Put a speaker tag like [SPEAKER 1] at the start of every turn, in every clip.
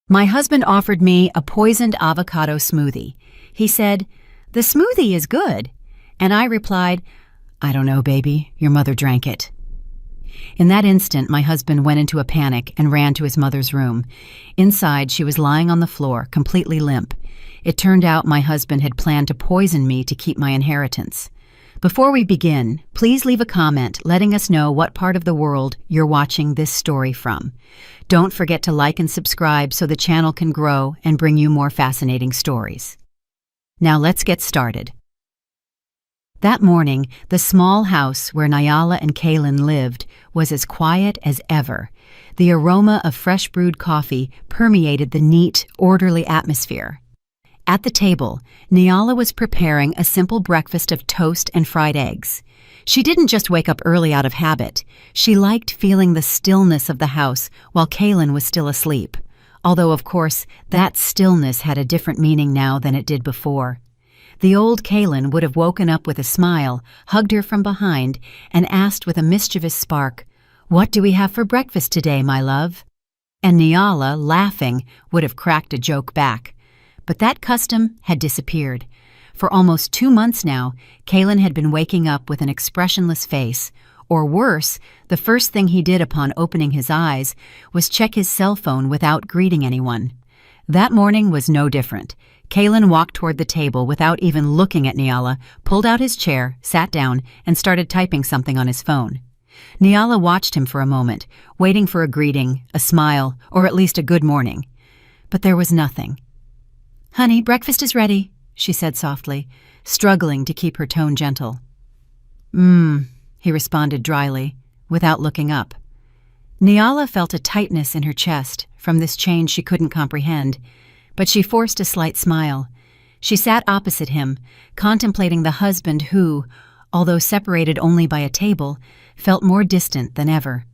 [SPEAKER 1] My husband offered me a poisoned avocado smoothie. He said, "The smoothie is good." And I replied, "I don't know, baby. Your mother drank it." In that instant, my husband went into a panic and ran to his mother's room. Inside, she was lying on the floor, completely limp. It turned out my husband had planned to poison me to keep my inheritance. Before we begin, please leave a comment letting us know what part of the world you're watching this story from. Don't forget to like and subscribe so the channel can grow and bring you more fascinating stories. Now let's get started. That morning, the small house where Nyala and Kaylin lived was as quiet as ever. The aroma of fresh brewed coffee permeated the neat, orderly atmosphere. At the table, Nyala was preparing a simple breakfast of toast and fried eggs. She didn't just wake up early out of habit. She liked feeling the stillness of the house while Kaylin was still asleep. Although, of course, that stillness had a different meaning now than it did before. The old Kaylin would have woken up with a smile, hugged her from behind, and asked with a mischievous spark, "What do we have for breakfast today, my love?" And Nyala, laughing, would have cracked a joke back. But that custom had disappeared. For almost 2 months now, Kaylin had been waking up with an expressionless face, or worse, the first thing he did upon opening his eyes was check his cell phone without greeting anyone. That morning was no different. Kaylin walked toward the table without even looking at Nyala, pulled out his chair, sat down, and started typing something on his phone. Nyala watched him for a moment, waiting for a greeting, a smile, or at least a good morning. But there was nothing. "Honey, breakfast is ready," she said softly, struggling to keep her tone gentle. He responded dryly, without looking up. Nyala felt a tightness in her chest from this change she couldn't comprehend, but she forced a slight smile. She sat opposite him, contemplating the husband who, although separated only by a table, felt more distant than ever.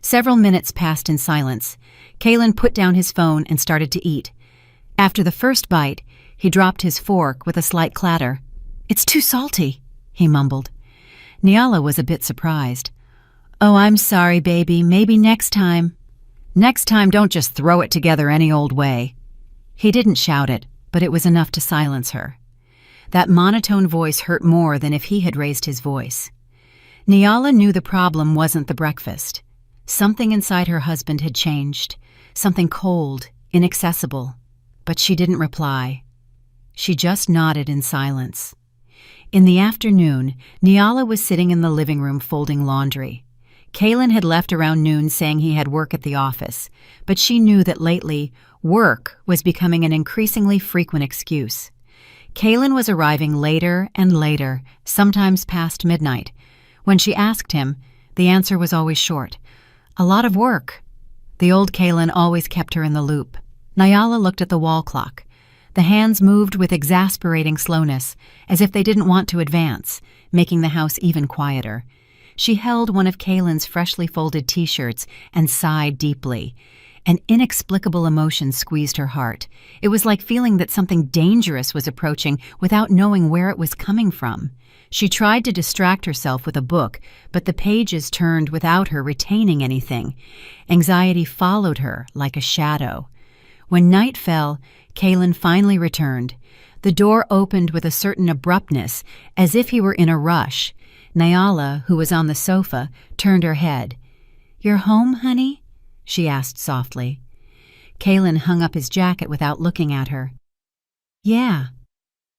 [SPEAKER 1] Several minutes passed in silence. Kaylin put down his phone and started to eat. After the first bite, he dropped his fork with a slight clatter. "It's too salty," he mumbled. Nyala was a bit surprised. "Oh, I'm sorry, baby. Maybe next time." "Next time, don't just throw it together any old way." He didn't shout it, but it was enough to silence her. That monotone voice hurt more than if he had raised his voice. Nyala knew the problem wasn't the breakfast. Something inside her husband had changed, something cold, inaccessible. But she didn't reply. She just nodded in silence. In the afternoon, Nyala was sitting in the living room folding laundry. Kaylin had left around noon saying he had work at the office, but she knew that lately, work was becoming an increasingly frequent excuse. Kaylin was arriving later and later, sometimes past midnight. When she asked him, the answer was always short. "A lot of work." The old Kaylin always kept her in the loop. Nyala looked at the wall clock. The hands moved with exasperating slowness, as if they didn't want to advance, making the house even quieter. She held one of Kaylin's freshly folded T-shirts and sighed deeply. An inexplicable emotion squeezed her heart. It was like feeling that something dangerous was approaching without knowing where it was coming from. She tried to distract herself with a book, but the pages turned without her retaining anything. Anxiety followed her like a shadow. When night fell, Kaylin finally returned. The door opened with a certain abruptness, as if he were in a rush. Nyala, who was on the sofa, turned her head. "You're home, honey?" she asked softly. Kaylin hung up his jacket without looking at her. "Yeah."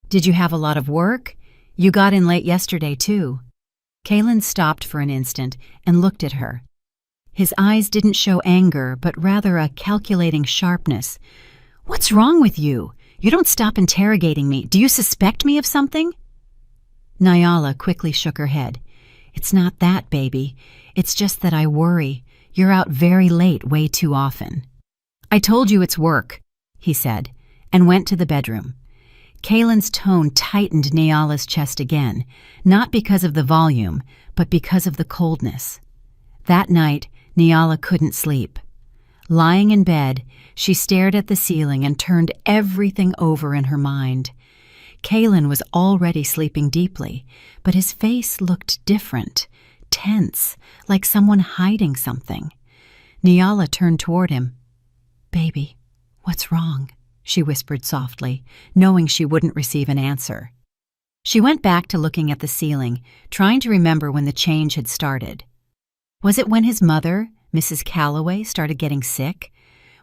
[SPEAKER 1] "Did you have a lot of work? You got in late yesterday, too." Kaylin stopped for an instant and looked at her. His eyes didn't show anger, but rather a calculating sharpness. "What's wrong with you? You don't stop interrogating me. Do you suspect me of something?" Nyala quickly shook her head. "It's not that, baby. It's just that I worry. You're out very late way too often." "I told you it's work," he said, and went to the bedroom. Kaylin's tone tightened Nyala's chest again, not because of the volume, but because of the coldness. That night, Nyala couldn't sleep. Lying in bed, she stared at the ceiling and turned everything over in her mind. Kaylin was already sleeping deeply, but his face looked different, tense, like someone hiding something. Nyala turned toward him. "Baby, "What's wrong?" she whispered softly, knowing she wouldn't receive an answer. She went back to looking at the ceiling, trying to remember when the change had started. Was it when his mother, Mrs. Calloway, started getting sick?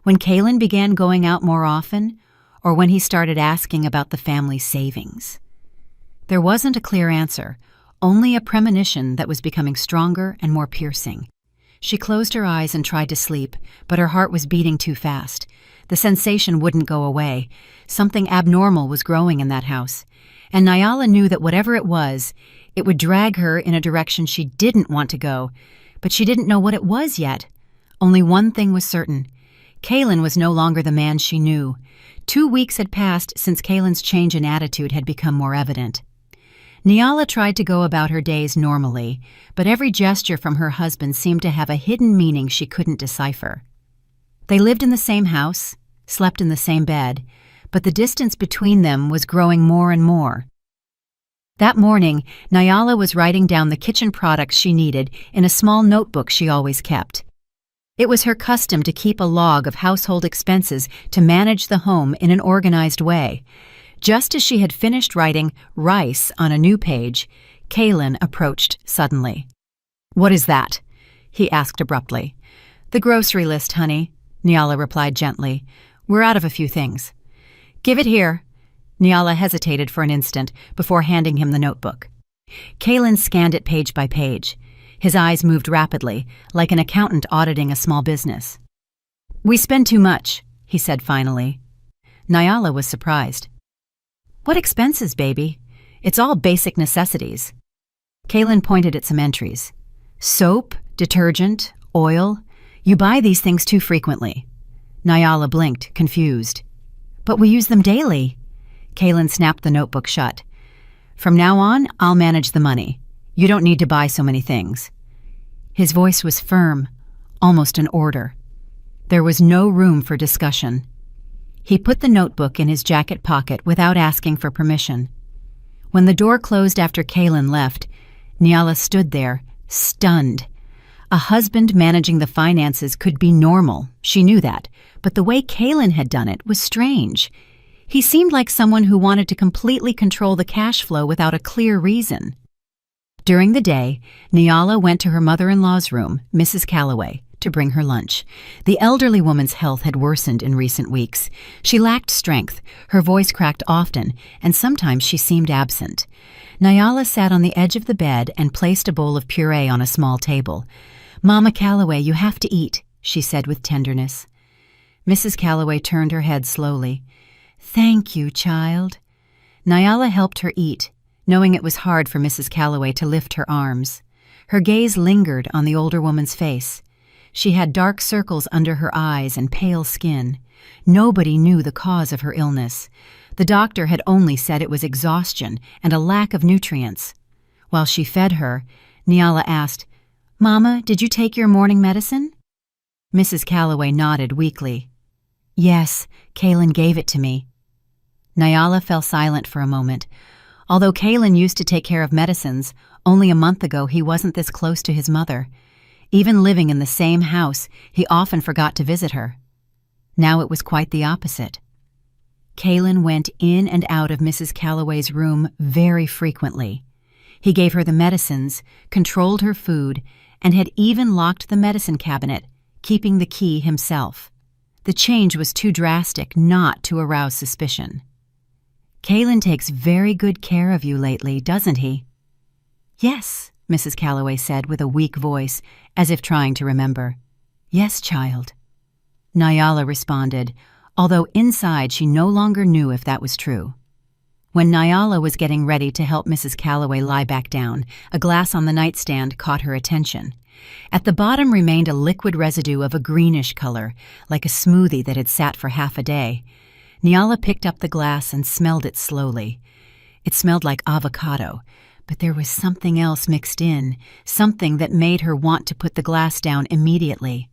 [SPEAKER 1] When Kaylin began going out more often? Or when he started asking about the family's savings? There wasn't a clear answer, only a premonition that was becoming stronger and more piercing. She closed her eyes and tried to sleep, but her heart was beating too fast. The sensation wouldn't go away. Something abnormal was growing in that house. And Nyala knew that whatever it was, it would drag her in a direction she didn't want to go, but she didn't know what it was yet. Only one thing was certain. Kaylin was no longer the man she knew. 2 weeks had passed since Kaylin's change in attitude had become more evident. Nyala tried to go about her days normally, but every gesture from her husband seemed to have a hidden meaning she couldn't decipher. They lived in the same house, slept in the same bed, but the distance between them was growing more and more. That morning, Nyala was writing down the kitchen products she needed in a small notebook she always kept. It was her custom to keep a log of household expenses to manage the home in an organized way. Just as she had finished writing rice on a new page, Kaylin approached suddenly. "What is that?" he asked abruptly. "The grocery list, honey," Nyala replied gently. "We're out of a few things." "Give it here." Nyala hesitated for an instant before handing him the notebook. Kaylin scanned it page by page. His eyes moved rapidly, like an accountant auditing a small business. "We spend too much," he said finally. Nyala was surprised. "What expenses, baby? It's all basic necessities." Kaylin pointed at some entries. "Soap, detergent, oil. You buy these things too frequently." Nyala blinked, confused. "But we use them daily." Kaylin snapped the notebook shut. "From now on, I'll manage the money. You don't need to buy so many things." His voice was firm, almost an order. There was no room for discussion. He put the notebook in his jacket pocket without asking for permission. When the door closed after Kaylin left, Nyala stood there, stunned. A husband managing the finances could be normal, she knew that, but the way Kaylin had done it was strange. He seemed like someone who wanted to completely control the cash flow without a clear reason. During the day, Nyala went to her mother-in-law's room, Mrs. Calloway, to bring her lunch. The elderly woman's health had worsened in recent weeks. She lacked strength, her voice cracked often, and sometimes she seemed absent. Nyala sat on the edge of the bed and placed a bowl of puree on a small table. "Mama Calloway, you have to eat," she said with tenderness. Mrs. Calloway turned her head slowly. "Thank you, child." Nyala helped her eat, knowing it was hard for Mrs. Calloway to lift her arms. Her gaze lingered on the older woman's face. She had dark circles under her eyes and pale skin. Nobody knew the cause of her illness. The doctor had only said it was exhaustion and a lack of nutrients. While she fed her, Nyala asked, "Mama, did you take your morning medicine?" Mrs. Calloway nodded weakly. "Yes, Kaylin gave it to me." Nyala fell silent for a moment. Although Kaylin used to take care of medicines, only a month ago he wasn't this close to his mother. Even living in the same house, he often forgot to visit her. Now it was quite the opposite. Kaylin went in and out of Mrs. Calloway's room very frequently. He gave her the medicines, controlled her food, and had even locked the medicine cabinet, keeping the key himself. The change was too drastic not to arouse suspicion. "Kaylin takes very good care of you lately, doesn't he?" "Yes," Mrs. Calloway said with a weak voice, as if trying to remember. "Yes, child." Nyala responded, although inside she no longer knew if that was true. When Nyala was getting ready to help Mrs. Calloway lie back down, a glass on the nightstand caught her attention. At the bottom remained a liquid residue of a greenish color, like a smoothie that had sat for half a day. Nyala picked up the glass and smelled it slowly. It smelled like avocado, but there was something else mixed in, something that made her want to put the glass down immediately.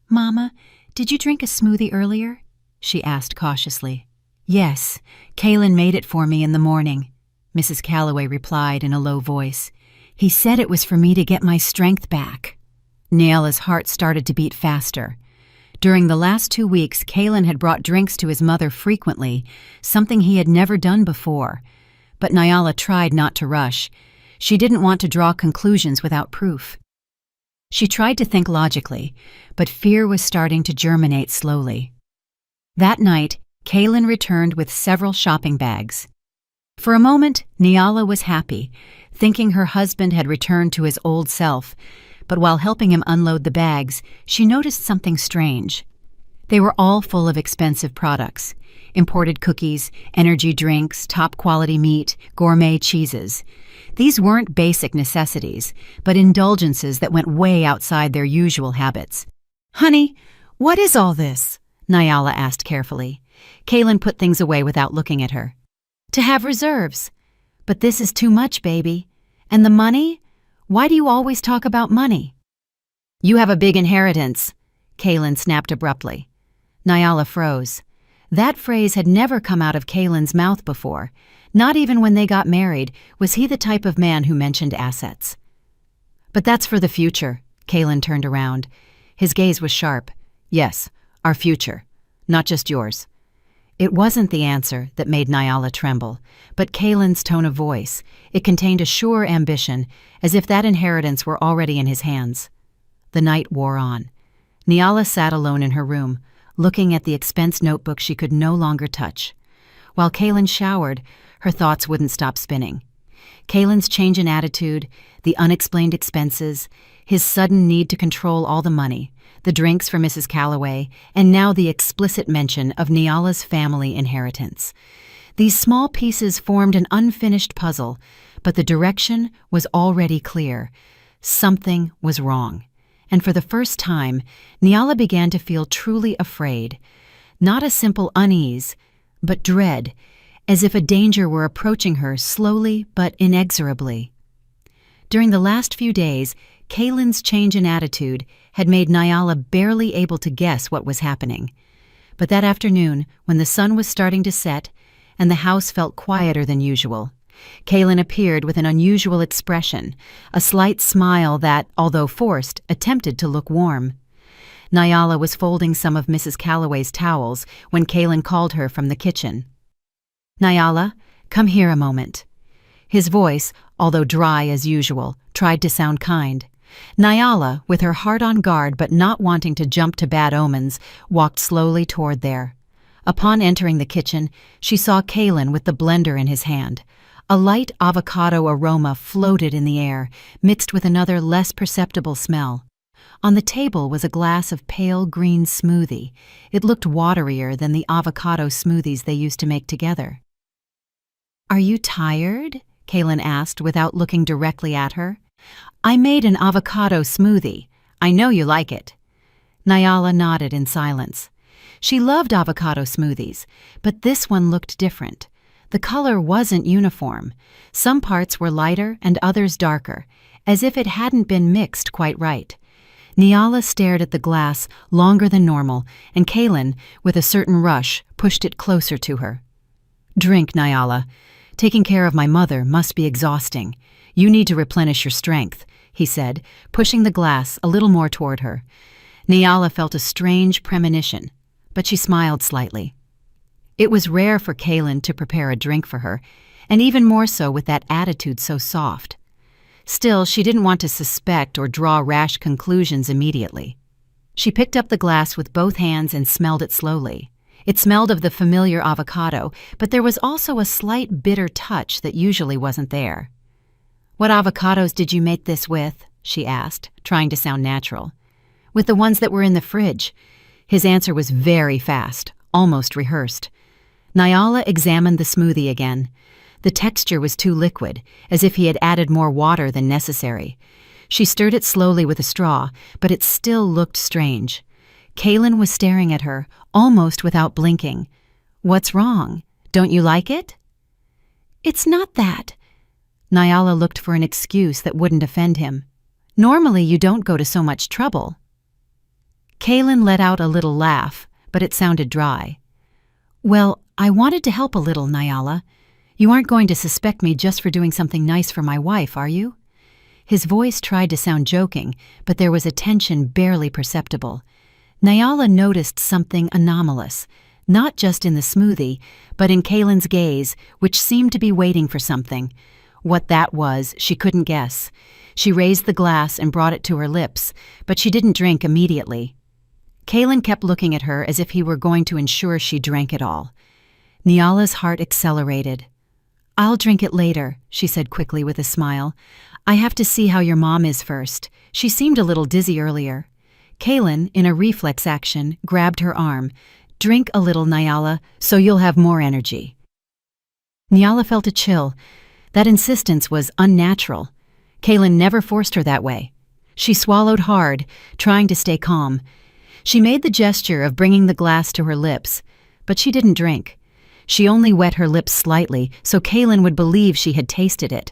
[SPEAKER 1] "Mama, did you drink a smoothie earlier?" she asked cautiously. "Yes, Kaylin made it for me in the morning," Mrs. Calloway replied in a low voice. "He said it was for me to get my strength back." Nyala's heart started to beat faster. During the last 2 weeks, Kaylin had brought drinks to his mother frequently, something he had never done before. But Nyala tried not to rush. She didn't want to draw conclusions without proof. She tried to think logically, but fear was starting to germinate slowly. That night, Kaylin returned with several shopping bags. For a moment, Nyala was happy, thinking her husband had returned to his old self, but while helping him unload the bags, she noticed something strange. They were all full of expensive products: imported cookies, energy drinks, top-quality meat, gourmet cheeses. These weren't basic necessities, but indulgences that went way outside their usual habits. "Honey, what is all this?" Nyala asked carefully. Kaylin put things away without looking at her. "To have reserves. But this is too much, baby. And the money? Why do you always talk about money?" "You have a big inheritance," Kaylin snapped abruptly. Nyala froze. That phrase had never come out of Kaylin's mouth before. Not even when they got married was he the type of man who mentioned assets. "But that's for the future," Kaylin turned around. His gaze was sharp. "Yes, our future, not just yours." It wasn't the answer that made Nyala tremble, but Kaylin's tone of voice. It contained a sure ambition, as if that inheritance were already in his hands. The night wore on. Nyala sat alone in her room, looking at the expense notebook she could no longer touch. While Kaylin showered, her thoughts wouldn't stop spinning. Kaylin's change in attitude, the unexplained expenses, his sudden need to control all the money, the drinks for Mrs. Calloway, and now the explicit mention of Nyala's family inheritance. These small pieces formed an unfinished puzzle, but the direction was already clear. Something was wrong. And for the first time, Nyala began to feel truly afraid. Not a simple unease, but dread, as if a danger were approaching her slowly but inexorably. During the last few days, Kaylin's change in attitude had made Nyala barely able to guess what was happening. But that afternoon, when the sun was starting to set and the house felt quieter than usual, Kaylin appeared with an unusual expression, a slight smile that, although forced, attempted to look warm. Nyala was folding some of Mrs. Calloway's towels when Kaylin called her from the kitchen. "Nyala, come here a moment." His voice, although dry as usual, tried to sound kind. Nyala, with her heart on guard but not wanting to jump to bad omens, walked slowly toward there. Upon entering the kitchen, she saw Kaylin with the blender in his hand. A light avocado aroma floated in the air, mixed with another less perceptible smell. On the table was a glass of pale green smoothie. It looked waterier than the avocado smoothies they used to make together. "Are you tired?" Kaylin asked without looking directly at her. "I made an avocado smoothie. I know you like it." Nyala nodded in silence. She loved avocado smoothies, but this one looked different. The color wasn't uniform. Some parts were lighter and others darker, as if it hadn't been mixed quite right. Nyala stared at the glass longer than normal, and Kaylin, with a certain rush, pushed it closer to her. "Drink, Nyala. Taking care of my mother must be exhausting. You need to replenish your strength," he said, pushing the glass a little more toward her. Nyala felt a strange premonition, but she smiled slightly. It was rare for Kaylin to prepare a drink for her, and even more so with that attitude so soft. Still, she didn't want to suspect or draw rash conclusions immediately. She picked up the glass with both hands and smelled it slowly. It smelled of the familiar avocado, but there was also a slight bitter touch that usually wasn't there. "What avocados did you make this with?" she asked, trying to sound natural. "With the ones that were in the fridge." His answer was very fast, almost rehearsed. Nyala examined the smoothie again. The texture was too liquid, as if he had added more water than necessary. She stirred it slowly with a straw, but it still looked strange. Kaylin was staring at her, almost without blinking. "What's wrong? Don't you like it?" "It's not that." Nyala looked for an excuse that wouldn't offend him. "Normally you don't go to so much trouble." Kaylin let out a little laugh, but it sounded dry. "Well, I wanted to help a little, Nyala. You aren't going to suspect me just for doing something nice for my wife, are you?" His voice tried to sound joking, but there was a tension barely perceptible. Nyala noticed something anomalous, not just in the smoothie, but in Kaylin's gaze, which seemed to be waiting for something. What that was, she couldn't guess. She raised the glass and brought it to her lips, but she didn't drink immediately. Kaylin kept looking at her as if he were going to ensure she drank it all. Nyala's heart accelerated. "I'll drink it later," she said quickly with a smile. "I have to see how your mom is first. She seemed a little dizzy earlier." Kaylin, in a reflex action, grabbed her arm. "Drink a little, Nyala, so you'll have more energy." Nyala felt a chill. That insistence was unnatural. Kaylin never forced her that way. She swallowed hard, trying to stay calm. She made the gesture of bringing the glass to her lips, but she didn't drink. She only wet her lips slightly so Kaylin would believe she had tasted it.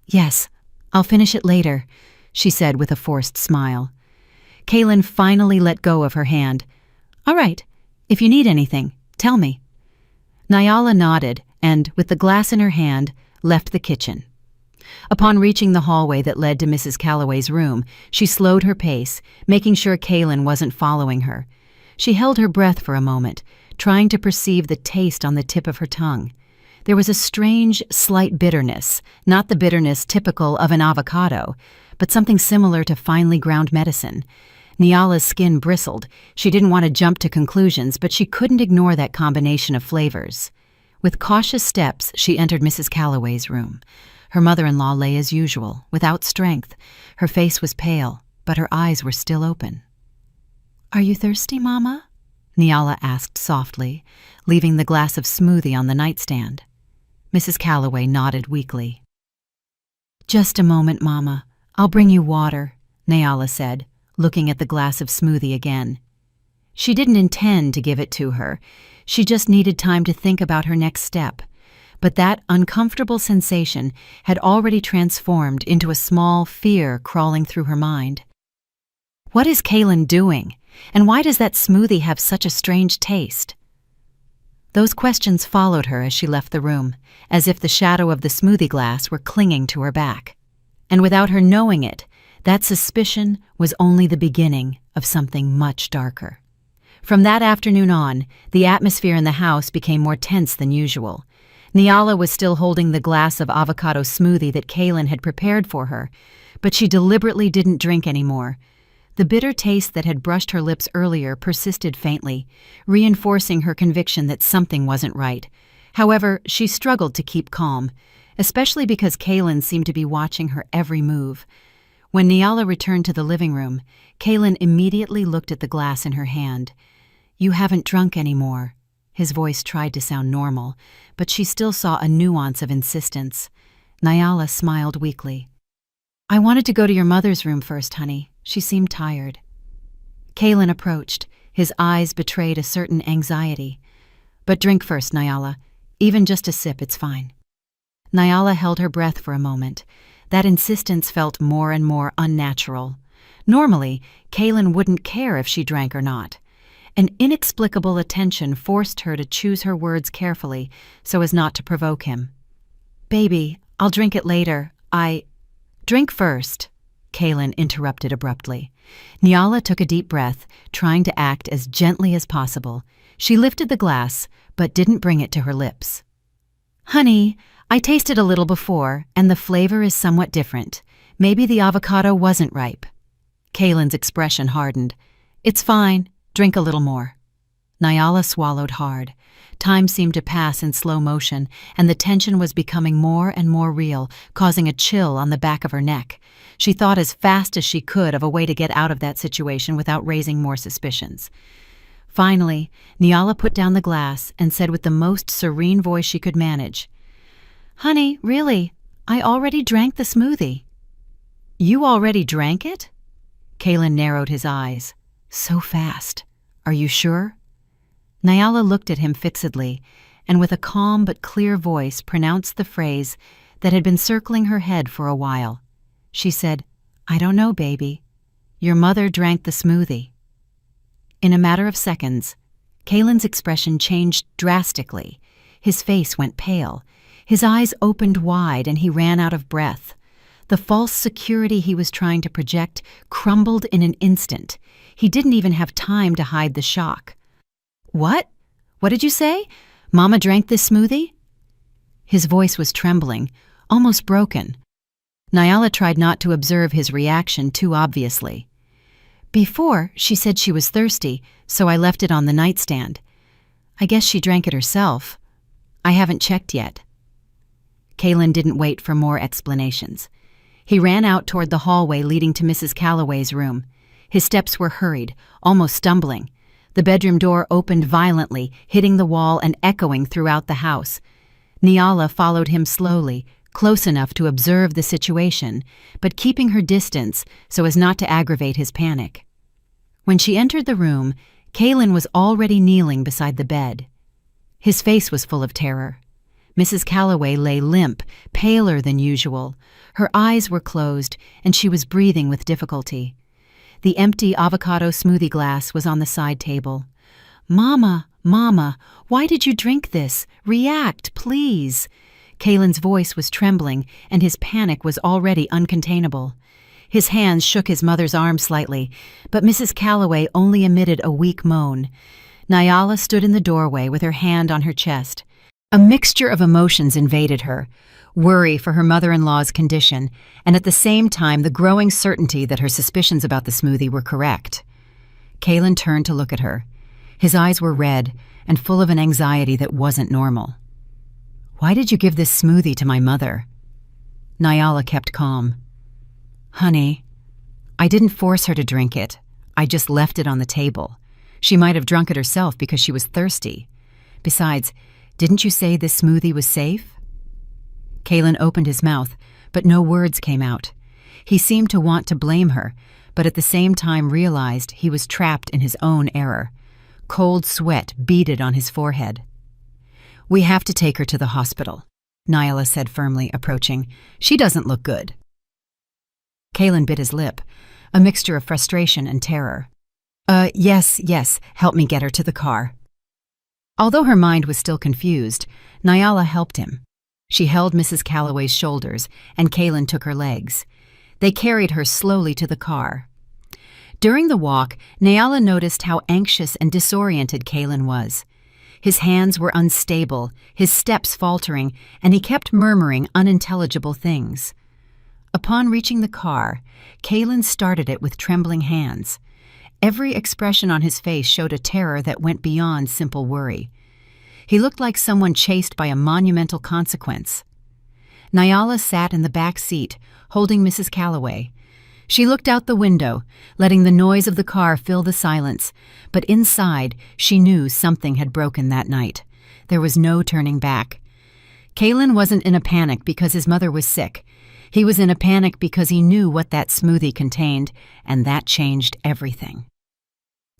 [SPEAKER 1] Yes, I'll finish it later," she said with a forced smile. Kaylin finally let go of her hand. "All right, if you need anything, tell me." Nyala nodded and, with the glass in her hand, left the kitchen. Upon reaching the hallway that led to Mrs. Calloway's room, she slowed her pace, making sure Kaylin wasn't following her. She held her breath for a moment, trying to perceive the taste on the tip of her tongue. There was a strange, slight bitterness, not the bitterness typical of an avocado, but something similar to finely ground medicine. Nyala's skin bristled. She didn't want to jump to conclusions, but she couldn't ignore that combination of flavors. With cautious steps, she entered Mrs. Calloway's room. Her mother-in-law lay as usual, without strength. Her face was pale, but her eyes were still open. "Are you thirsty, Mama?" Nyala asked softly, leaving the glass of smoothie on the nightstand. Mrs. Calloway nodded weakly. "Just a moment, Mama. I'll bring you water," Nyala said, looking at the glass of smoothie again. She didn't intend to give it to her. She just needed time to think about her next step. But that uncomfortable sensation had already transformed into a small fear crawling through her mind. What is Kaylin doing? And why does that smoothie have such a strange taste? Those questions followed her as she left the room, as if the shadow of the smoothie glass were clinging to her back. And without her knowing it, that suspicion was only the beginning of something much darker. From that afternoon on, the atmosphere in the house became more tense than usual. Nyala was still holding the glass of avocado smoothie that Kaylin had prepared for her, but she deliberately didn't drink anymore. The bitter taste that had brushed her lips earlier persisted faintly, reinforcing her conviction that something wasn't right. However, she struggled to keep calm, especially because Kaylin seemed to be watching her every move. When Nyala returned to the living room, Kaylin immediately looked at the glass in her hand. "You haven't drunk anymore." His voice tried to sound normal, but she still saw a nuance of insistence. Nyala smiled weakly. "I wanted to go to your mother's room first, honey. She seemed tired." Kaylin approached. His eyes betrayed a certain anxiety. "But drink first, Nyala. Even just a sip, it's fine." Nyala held her breath for a moment. That insistence felt more and more unnatural. Normally, Kaylin wouldn't care if she drank or not. An inexplicable attention forced her to choose her words carefully so as not to provoke him. "Baby, I'll drink it later. Drink first," Kaylin interrupted abruptly. Nyala took a deep breath, trying to act as gently as possible. She lifted the glass, but didn't bring it to her lips. "Honey, I tasted a little before, and the flavor is somewhat different. Maybe the avocado wasn't ripe." Kaylin's expression hardened. "It's fine. Drink a little more." Nyala swallowed hard. Time seemed to pass in slow motion, and the tension was becoming more and more real, causing a chill on the back of her neck. She thought as fast as she could of a way to get out of that situation without raising more suspicions. Finally, Nyala put down the glass and said with the most serene voice she could manage, "Honey, really, I already drank the smoothie." "You already drank it?" Kaylin narrowed his eyes. "So fast. Are you sure?" Nyala looked at him fixedly, and with a calm but clear voice pronounced the phrase that had been circling her head for a while. She said, "I don't know, baby. Your mother drank the smoothie." In a matter of seconds, Kaylin's expression changed drastically. His face went pale. His eyes opened wide and he ran out of breath. The false security he was trying to project crumbled in an instant. He didn't even have time to hide the shock. "What? What did you say? Mama drank this smoothie?" His voice was trembling, almost broken. Nyala tried not to observe his reaction too obviously. "Before, she said she was thirsty, so I left it on the nightstand. I guess she drank it herself. I haven't checked yet." Kalen didn't wait for more explanations. He ran out toward the hallway leading to Mrs. Calloway's room. His steps were hurried, almost stumbling. The bedroom door opened violently, hitting the wall and echoing throughout the house. Nyala followed him slowly, close enough to observe the situation, but keeping her distance so as not to aggravate his panic. When she entered the room, Kalen was already kneeling beside the bed. His face was full of terror. Mrs. Calloway lay limp, paler than usual. Her eyes were closed, and she was breathing with difficulty. The empty avocado smoothie glass was on the side table. "Mama, Mama, why did you drink this? React, please." Kalen's voice was trembling, and his panic was already uncontainable. His hands shook his mother's arm slightly, but Mrs. Calloway only emitted a weak moan. Nyala stood in the doorway with her hand on her chest. A mixture of emotions invaded her, worry for her mother-in-law's condition, and at the same time the growing certainty that her suspicions about the smoothie were correct. Kalen turned to look at her. His eyes were red and full of an anxiety that wasn't normal. "Why did you give this smoothie to my mother?" Nyala kept calm. "Honey, I didn't force her to drink it. I just left it on the table. She might have drunk it herself because she was thirsty. Besides, didn't you say this smoothie was safe?" Kalen opened his mouth, but no words came out. He seemed to want to blame her, but at the same time realized he was trapped in his own error. Cold sweat beaded on his forehead. "We have to take her to the hospital," Nyala said firmly, approaching. "She doesn't look good." Kalen bit his lip, a mixture of frustration and terror. Yes, help me get her to the car." Although her mind was still confused, Nyala helped him. She held Mrs. Calloway's shoulders, and Kalen took her legs. They carried her slowly to the car. During the walk, Nyala noticed how anxious and disoriented Kalen was. His hands were unstable, his steps faltering, and he kept murmuring unintelligible things. Upon reaching the car, Kalen started it with trembling hands. Every expression on his face showed a terror that went beyond simple worry. He looked like someone chased by a monumental consequence. Nyala sat in the back seat, holding Mrs. Calloway. She looked out the window, letting the noise of the car fill the silence, but inside she knew something had broken that night. There was no turning back. Kalen wasn't in a panic because his mother was sick. He was in a panic because he knew what that smoothie contained, and that changed everything.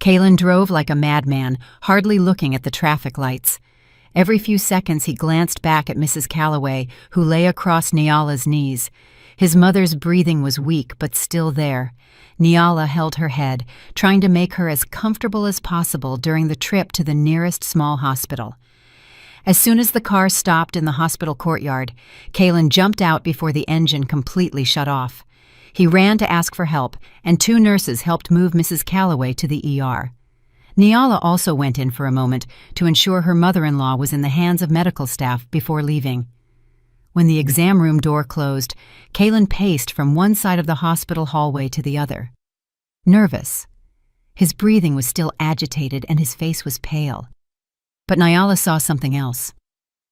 [SPEAKER 1] Kalen drove like a madman, hardly looking at the traffic lights. Every few seconds he glanced back at Mrs. Calloway, who lay across Nyala's knees. His mother's breathing was weak, but still there. Nyala held her head, trying to make her as comfortable as possible during the trip to the nearest small hospital. As soon as the car stopped in the hospital courtyard, Kalen jumped out before the engine completely shut off. He ran to ask for help, and 2 nurses helped move Mrs. Calloway to the ER. Nyala also went in for a moment to ensure her mother-in-law was in the hands of medical staff before leaving. When the exam room door closed, Kalen paced from one side of the hospital hallway to the other. Nervous. His breathing was still agitated and his face was pale. But Nyala saw something else.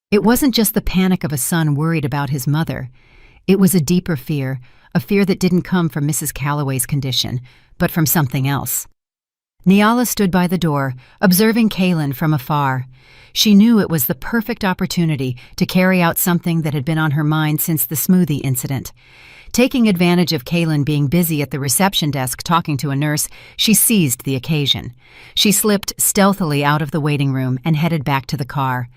[SPEAKER 1] It wasn't just the panic of a son worried about his mother. It was a deeper fear, a fear that didn't come from Mrs. Calloway's condition, but from something else. Nyala stood by the door, observing Kalen from afar. She knew it was the perfect opportunity to carry out something that had been on her mind since the smoothie incident. Taking advantage of Kalen being busy at the reception desk talking to a nurse, she seized the occasion. She slipped stealthily out of the waiting room and headed back to the car.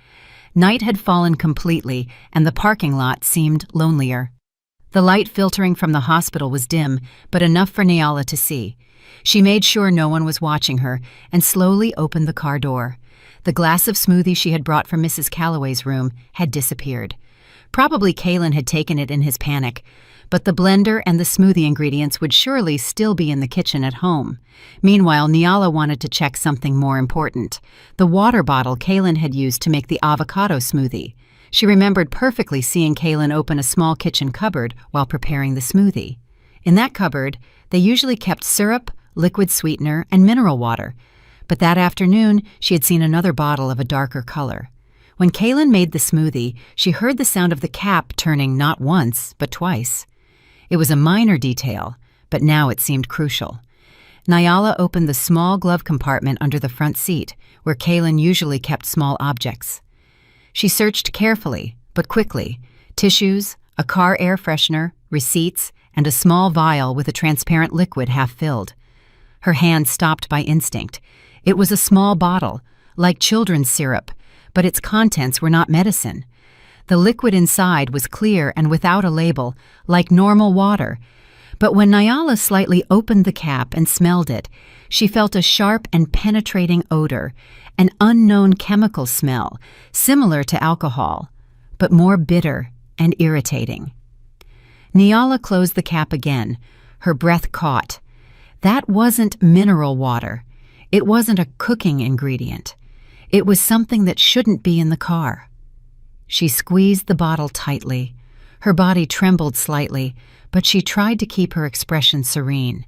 [SPEAKER 1] Night had fallen completely, and the parking lot seemed lonelier. The light filtering from the hospital was dim, but enough for Nyala to see. She made sure no one was watching her and slowly opened the car door. The glass of smoothie she had brought from Mrs. Calloway's room had disappeared. Probably Kalen had taken it in his panic, but the blender and the smoothie ingredients would surely still be in the kitchen at home. Meanwhile, Nyala wanted to check something more important: the water bottle Kaylin had used to make the avocado smoothie. She remembered perfectly seeing Kaylin open a small kitchen cupboard while preparing the smoothie. In that cupboard, they usually kept syrup, liquid sweetener, and mineral water. But that afternoon, she had seen another bottle of a darker color. When Kaylin made the smoothie, she heard the sound of the cap turning not once, but twice. It was a minor detail, but now it seemed crucial. Nyala opened the small glove compartment under the front seat, where Kaylin usually kept small objects. She searched carefully, but quickly: tissues, a car air freshener, receipts, and a small vial with a transparent liquid half filled. Her hand stopped by instinct. It was a small bottle, like children's syrup, but its contents were not medicine. The liquid inside was clear and without a label, like normal water. But when Nyala slightly opened the cap and smelled it, she felt a sharp and penetrating odor, an unknown chemical smell, similar to alcohol, but more bitter and irritating. Nyala closed the cap again, her breath caught. That wasn't mineral water. It wasn't a cooking ingredient. It was something that shouldn't be in the car. She squeezed the bottle tightly. Her body trembled slightly, but she tried to keep her expression serene.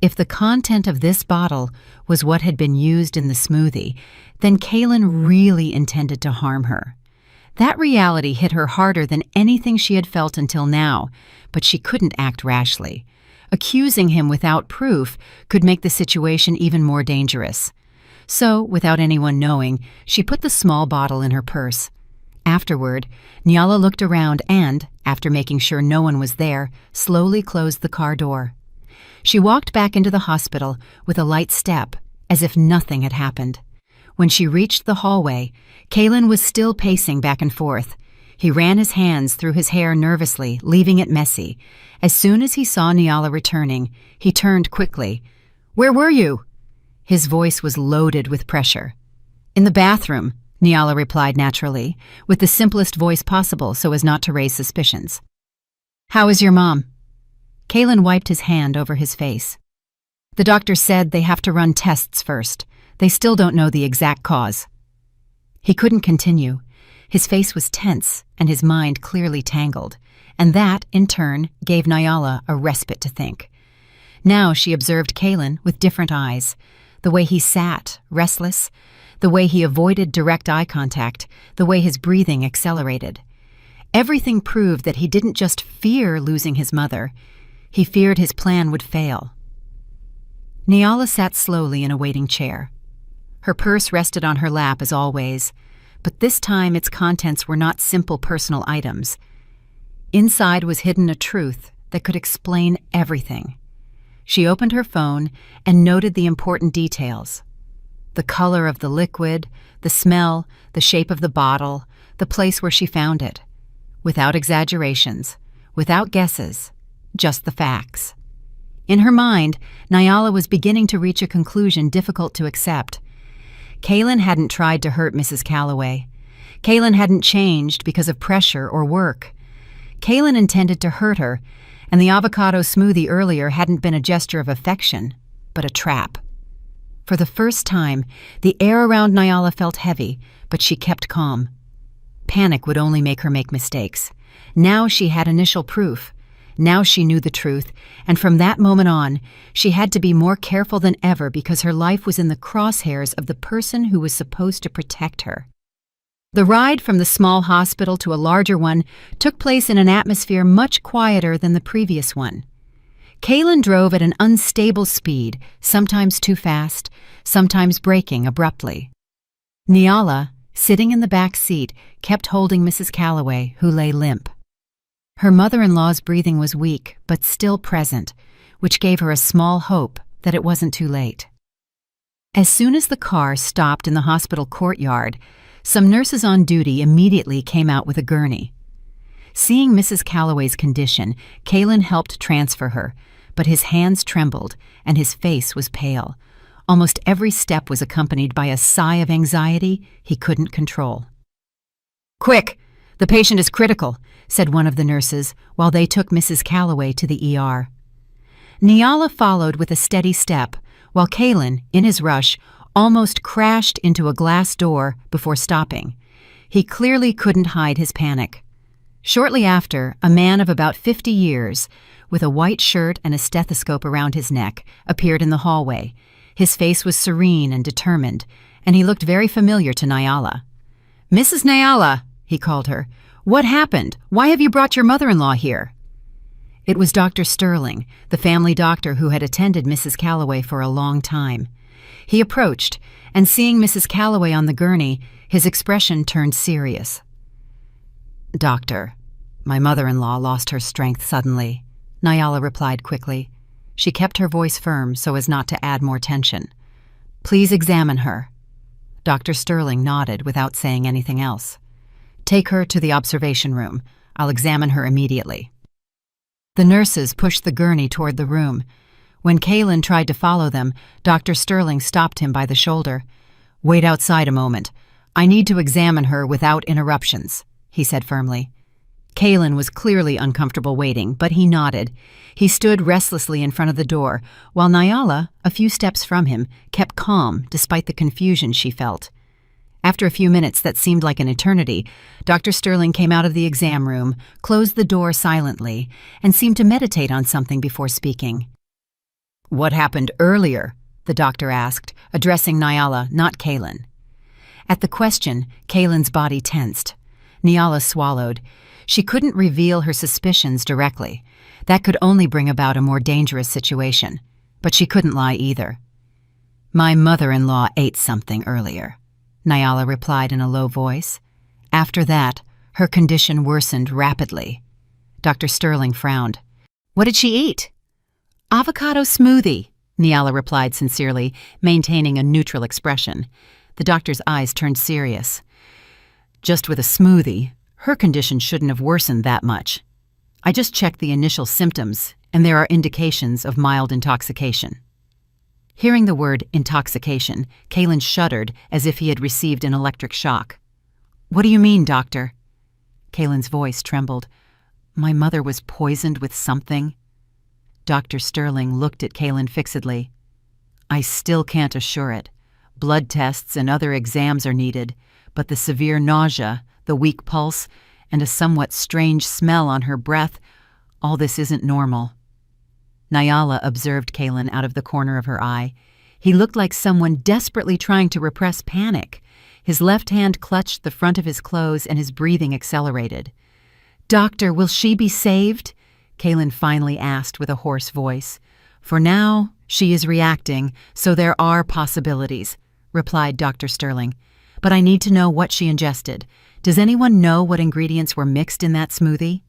[SPEAKER 1] If the content of this bottle was what had been used in the smoothie, then Kaylin really intended to harm her. That reality hit her harder than anything she had felt until now, but she couldn't act rashly. Accusing him without proof could make the situation even more dangerous. So, without anyone knowing, she put the small bottle in her purse. Afterward, Nyala looked around and, after making sure no one was there, slowly closed the car door. She walked back into the hospital with a light step, as if nothing had happened. When she reached the hallway, Kaylin was still pacing back and forth. He ran his hands through his hair nervously, leaving it messy. As soon as he saw Nyala returning, he turned quickly. "Where were you?" His voice was loaded with pressure. "In the bathroom," Nyala replied naturally, with the simplest voice possible so as not to raise suspicions. "How is your mom?" Kaylin wiped his hand over his face. "The doctor said they have to run tests first. They still don't know the exact cause." He couldn't continue. His face was tense and his mind clearly tangled, and that, in turn, gave Nyala a respite to think. Now she observed Kaylin with different eyes. The way he sat, restless, the way he avoided direct eye contact, the way his breathing accelerated. Everything proved that he didn't just fear losing his mother, he feared his plan would fail. Nyala sat slowly in a waiting chair. Her purse rested on her lap as always, but this time its contents were not simple personal items. Inside was hidden a truth that could explain everything. She opened her phone and noted the important details: the color of the liquid, the smell, the shape of the bottle, the place where she found it. Without exaggerations, without guesses, just the facts. In her mind, Nyala was beginning to reach a conclusion difficult to accept. Kaylin hadn't tried to hurt Mrs. Calloway. Kaylin hadn't changed because of pressure or work. Kaylin intended to hurt her, and the avocado smoothie earlier hadn't been a gesture of affection, but a trap. For the first time, the air around Nyala felt heavy, but she kept calm. Panic would only make her make mistakes. Now she had initial proof. Now she knew the truth, and from that moment on, she had to be more careful than ever because her life was in the crosshairs of the person who was supposed to protect her. The ride from the small hospital to a larger one took place in an atmosphere much quieter than the previous one. Kaylin drove at an unstable speed, sometimes too fast, sometimes braking abruptly. Nyala, sitting in the back seat, kept holding Mrs. Calloway, who lay limp. Her mother-in-law's breathing was weak, but still present, which gave her a small hope that it wasn't too late. As soon as the car stopped in the hospital courtyard, some nurses on duty immediately came out with a gurney. Seeing Mrs. Calloway's condition, Kaylin helped transfer her, but his hands trembled and his face was pale. Almost every step was accompanied by a sigh of anxiety he couldn't control. "Quick! "The patient is critical," said one of the nurses while they took Mrs. Calloway to the ER. Nyala followed with a steady step, while Kalen, in his rush, almost crashed into a glass door before stopping. He clearly couldn't hide his panic. Shortly after, a man of about 50 years, with a white shirt and a stethoscope around his neck, appeared in the hallway. His face was serene and determined, and he looked very familiar to Nyala. "Mrs. Nyala," he called her, "what happened? Why have you brought your mother-in-law here?" It was Dr. Sterling, the family doctor who had attended Mrs. Calloway for a long time. He approached, and seeing Mrs. Calloway on the gurney, his expression turned serious. "Doctor, my mother-in-law lost her strength suddenly," Nyala replied quickly. She kept her voice firm so as not to add more tension. "Please examine her." Dr. Sterling nodded without saying anything else. "Take her to the observation room. I'll examine her immediately." The nurses pushed the gurney toward the room. When Kalen tried to follow them, Dr. Sterling stopped him by the shoulder. "Wait outside a moment. I need to examine her without interruptions," he said firmly. Kalen was clearly uncomfortable waiting, but he nodded. He stood restlessly in front of the door, while Nyala, a few steps from him, kept calm despite the confusion she felt. After a few minutes that seemed like an eternity, Dr. Sterling came out of the exam room, closed the door silently, and seemed to meditate on something before speaking. "What happened earlier?" the doctor asked, addressing Nyala, not Kalen. At the question, Kalen's body tensed. Nyala swallowed. She couldn't reveal her suspicions directly. That could only bring about a more dangerous situation. But she couldn't lie either. "My mother-in-law ate something earlier," Nyala replied in a low voice. After that, her condition worsened rapidly. Dr. Sterling frowned. "What did she eat?" "Avocado smoothie," Nyala replied sincerely, maintaining a neutral expression. The doctor's eyes turned serious. "Just with a smoothie, her condition shouldn't have worsened that much. I just checked the initial symptoms, and there are indications of mild intoxication." Hearing the word intoxication, Kalen shuddered as if he had received an electric shock. "What do you mean, doctor?" Kalen's voice trembled. "My mother was poisoned with something." Dr. Sterling looked at Kalen fixedly. "I still can't assure it. Blood tests and other exams are needed, but the severe nausea, the weak pulse, and a somewhat strange smell on her breath, all this isn't normal." Nyala observed Kalen out of the corner of her eye. He looked like someone desperately trying to repress panic. His left hand clutched the front of his clothes and his breathing accelerated. "Doctor, will she be saved?" Kalen finally asked with a hoarse voice. "For now, she is reacting, so there are possibilities," replied Dr. Sterling. "But I need to know what she ingested. Does anyone know what ingredients were mixed in that smoothie?"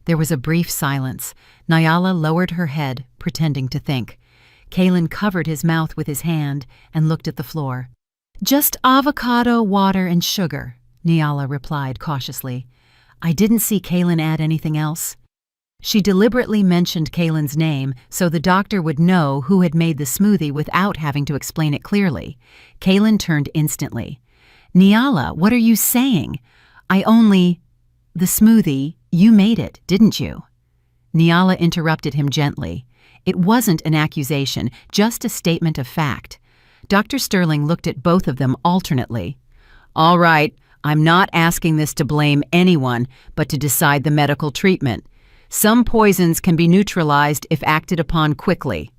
[SPEAKER 1] There was a brief silence. Nyala lowered her head, pretending to think. Kalen covered his mouth with his hand and looked at the floor. "Just avocado, water, and sugar," Nyala replied cautiously. "I didn't see Kalen add anything else." She deliberately mentioned Kalen's name so the doctor would know who had made the smoothie without having to explain it clearly. Kalen turned instantly. "Nyala, what are you saying? The smoothie, you made it, didn't you?" Nyala interrupted him gently. It wasn't an accusation, just a statement of fact. Dr. Sterling looked at both of them alternately. "All right, I'm not asking this to blame anyone, but to decide the medical treatment. Some poisons can be neutralized if acted upon quickly."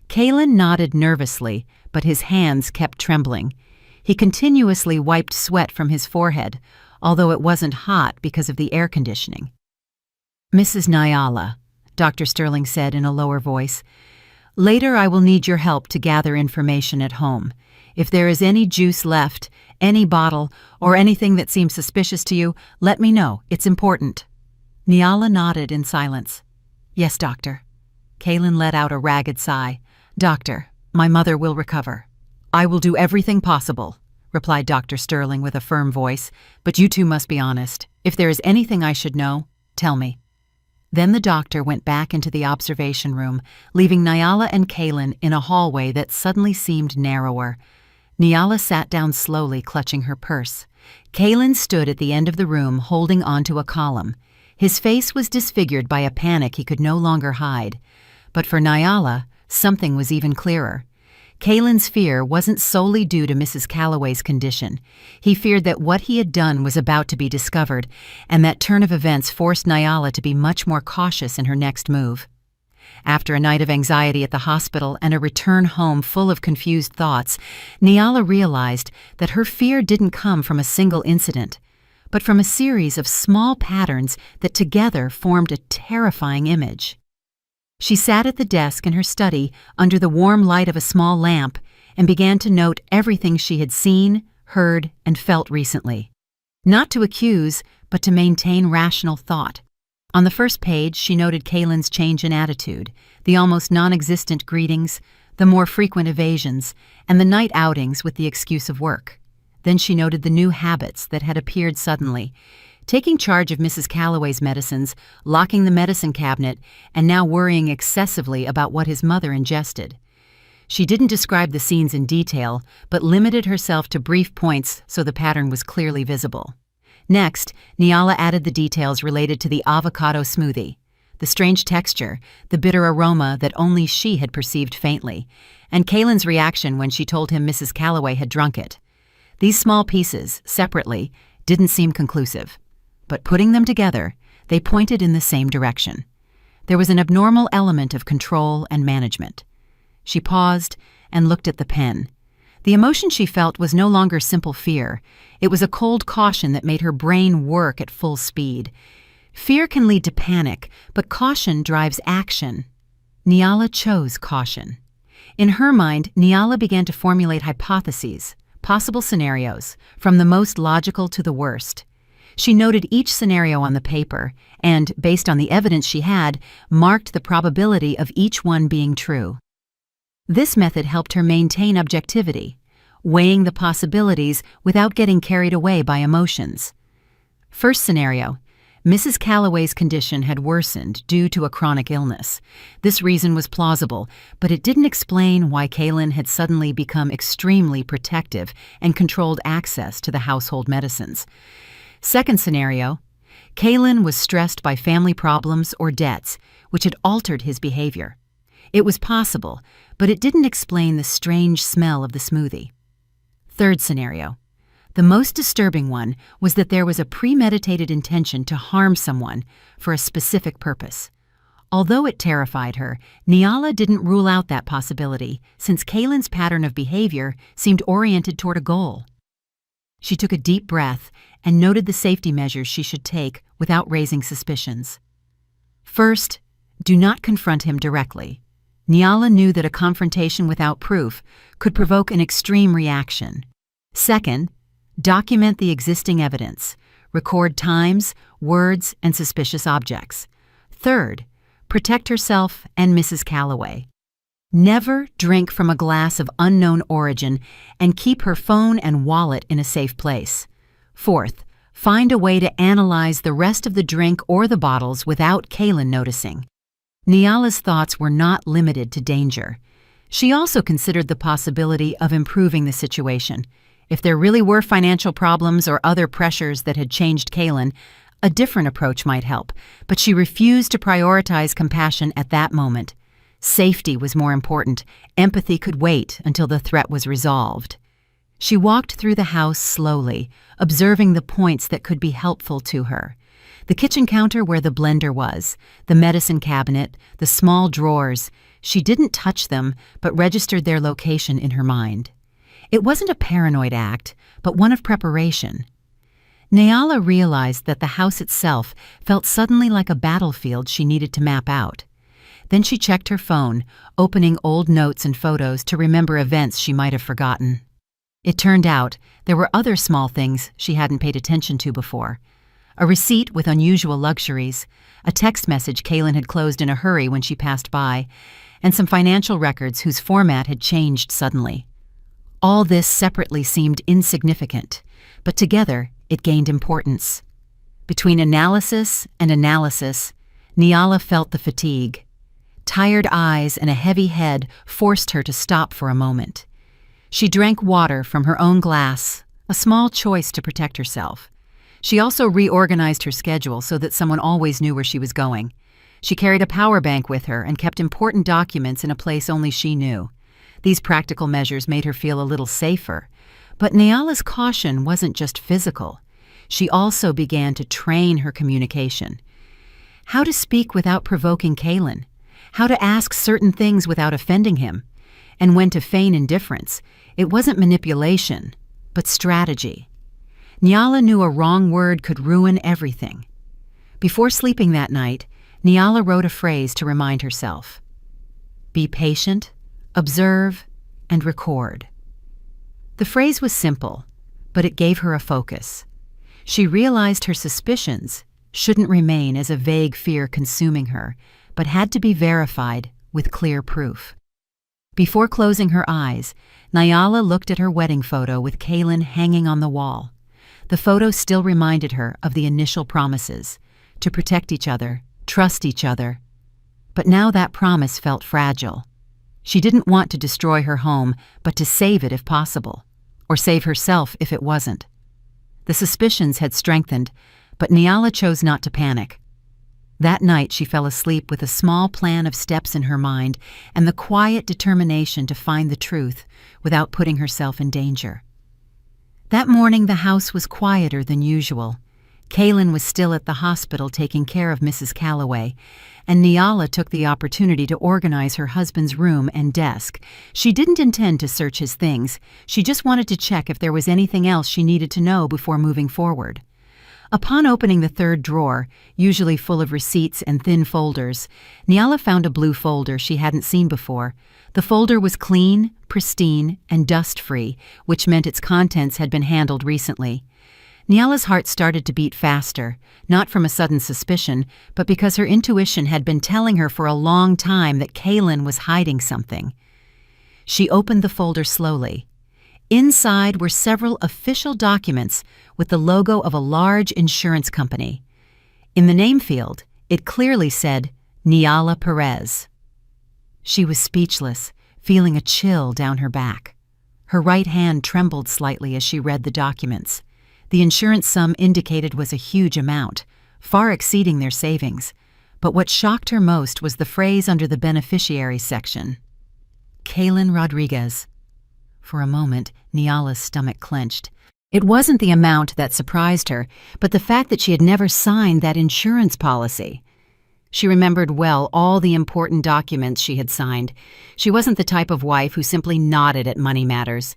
[SPEAKER 1] Kalen nodded nervously, but his hands kept trembling. He continuously wiped sweat from his forehead, although it wasn't hot because of the air conditioning. "Mrs. Nyala," Dr. Sterling said in a lower voice, "later I will need your help to gather information at home. If there is any juice left, any bottle, or anything that seems suspicious to you, let me know. It's important." Nyala nodded in silence. "Yes, doctor." Kalen let out a ragged sigh. "Doctor, my mother will recover." "I will do everything possible," replied Dr. Sterling with a firm voice, "but you two must be honest. If there is anything I should know, tell me." Then the doctor went back into the observation room, leaving Nyala and Kalen in a hallway that suddenly seemed narrower. Nyala sat down slowly, clutching her purse. Kalen stood at the end of the room holding onto a column. His face was disfigured by a panic he could no longer hide. But for Nyala, something was even clearer. Kalen's fear wasn't solely due to Mrs. Calloway's condition. He feared that what he had done was about to be discovered, and that turn of events forced Nyala to be much more cautious in her next move. After a night of anxiety at the hospital and a return home full of confused thoughts, Nyala realized that her fear didn't come from a single incident, but from a series of small patterns that together formed a terrifying image. She sat at the desk in her study under the warm light of a small lamp and began to note everything she had seen, heard, and felt recently. Not to accuse, but to maintain rational thought. On the first page, she noted Kalen's change in attitude, the almost non-existent greetings, the more frequent evasions, and the night outings with the excuse of work. Then she noted the new habits that had appeared suddenly, taking charge of Mrs. Calloway's medicines, locking the medicine cabinet, and now worrying excessively about what his mother ingested. She didn't describe the scenes in detail, but limited herself to brief points so the pattern was clearly visible. Next, Nyala added the details related to the avocado smoothie, the strange texture, the bitter aroma that only she had perceived faintly, and Kalen's reaction when she told him Mrs. Calloway had drunk it. These small pieces, separately, didn't seem conclusive. But putting them together, they pointed in the same direction. There was an abnormal element of control and management. She paused and looked at the pen. The emotion she felt was no longer simple fear. It was a cold caution that made her brain work at full speed. Fear can lead to panic, but caution drives action. Nyala chose caution. In her mind, Nyala began to formulate hypotheses, possible scenarios, from the most logical to the worst. She noted each scenario on the paper and, based on the evidence she had, marked the probability of each one being true. This method helped her maintain objectivity, weighing the possibilities without getting carried away by emotions. First scenario: Mrs. Calloway's condition had worsened due to a chronic illness. This reason was plausible, but it didn't explain why Kalen had suddenly become extremely protective and controlled access to the household medicines. Second scenario: Kalen was stressed by family problems or debts, which had altered his behavior. It was possible, but it didn't explain the strange smell of the smoothie. Third scenario: the most disturbing one was that there was a premeditated intention to harm someone for a specific purpose. Although it terrified her, Nyala didn't rule out that possibility, since Kalen's pattern of behavior seemed oriented toward a goal. She took a deep breath and noted the safety measures she should take without raising suspicions. First, do not confront him directly. Nyala knew that a confrontation without proof could provoke an extreme reaction. Second, document the existing evidence. Record times, words, and suspicious objects. Third, protect herself and Mrs. Calloway. Never drink from a glass of unknown origin and keep her phone and wallet in a safe place. Fourth, find a way to analyze the rest of the drink or the bottles without Kalen noticing. Nyala's thoughts were not limited to danger. She also considered the possibility of improving the situation. If there really were financial problems or other pressures that had changed Kalen, a different approach might help, but she refused to prioritize compassion at that moment. Safety was more important. Empathy could wait until the threat was resolved. She walked through the house slowly, observing the points that could be helpful to her. The kitchen counter where the blender was, the medicine cabinet, the small drawers. She didn't touch them, but registered their location in her mind. It wasn't a paranoid act, but one of preparation. Nyala realized that the house itself felt suddenly like a battlefield she needed to map out. Then she checked her phone, opening old notes and photos to remember events she might have forgotten. It turned out there were other small things she hadn't paid attention to before. A receipt with unusual luxuries, a text message Kalen had closed in a hurry when she passed by, and some financial records whose format had changed suddenly. All this separately seemed insignificant, but together it gained importance. Between analysis and analysis, Nyala felt the fatigue. Tired eyes and a heavy head forced her to stop for a moment. She drank water from her own glass, a small choice to protect herself. She also reorganized her schedule so that someone always knew where she was going. She carried a power bank with her and kept important documents in a place only she knew. These practical measures made her feel a little safer. But Nyala's caution wasn't just physical. She also began to train her communication. How to speak without provoking Kalen, how to ask certain things without offending him, and when to feign indifference. It wasn't manipulation, but strategy. Nyala knew a wrong word could ruin everything. Before sleeping that night, Nyala wrote a phrase to remind herself. Be patient, observe, and record. The phrase was simple, but it gave her a focus. She realized her suspicions shouldn't remain as a vague fear consuming her, but had to be verified with clear proof. Before closing her eyes, Nyala looked at her wedding photo with Kalen hanging on the wall. The photo still reminded her of the initial promises, to protect each other, trust each other. But now that promise felt fragile. She didn't want to destroy her home, but to save it if possible, or save herself if it wasn't. The suspicions had strengthened, but Nyala chose not to panic. That night she fell asleep with a small plan of steps in her mind and the quiet determination to find the truth without putting herself in danger. That morning the house was quieter than usual. Kalen was still at the hospital taking care of Mrs. Calloway, and Nyala took the opportunity to organize her husband's room and desk. She didn't intend to search his things. She just wanted to check if there was anything else she needed to know before moving forward. Upon opening the third drawer, usually full of receipts and thin folders, Nyala found a blue folder she hadn't seen before. The folder was clean, pristine, and dust-free, which meant its contents had been handled recently. Nyala's heart started to beat faster, not from a sudden suspicion, but because her intuition had been telling her for a long time that Kalen was hiding something. She opened the folder slowly. Inside were several official documents with the logo of a large insurance company. In the name field, it clearly said Nyala Perez. She was speechless, feeling a chill down her back. Her right hand trembled slightly as she read the documents. The insurance sum indicated was a huge amount, far exceeding their savings. But what shocked her most was the phrase under the beneficiaries section. Kalen Rodriguez. For a moment, Nyala's stomach clenched. It wasn't the amount that surprised her, but the fact that she had never signed that insurance policy. She remembered well all the important documents she had signed. She wasn't the type of wife who simply nodded at money matters.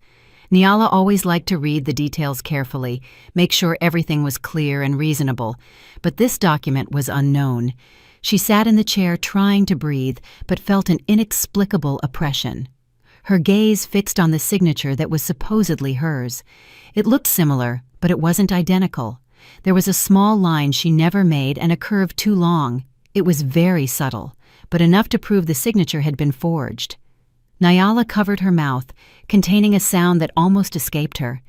[SPEAKER 1] Nyala always liked to read the details carefully, make sure everything was clear and reasonable. But this document was unknown. She sat in the chair trying to breathe, but felt an inexplicable oppression. Her gaze fixed on the signature that was supposedly hers. It looked similar, but it wasn't identical. There was a small line she never made and a curve too long. It was very subtle, but enough to prove the signature had been forged. Nyala covered her mouth, containing a sound that almost escaped her.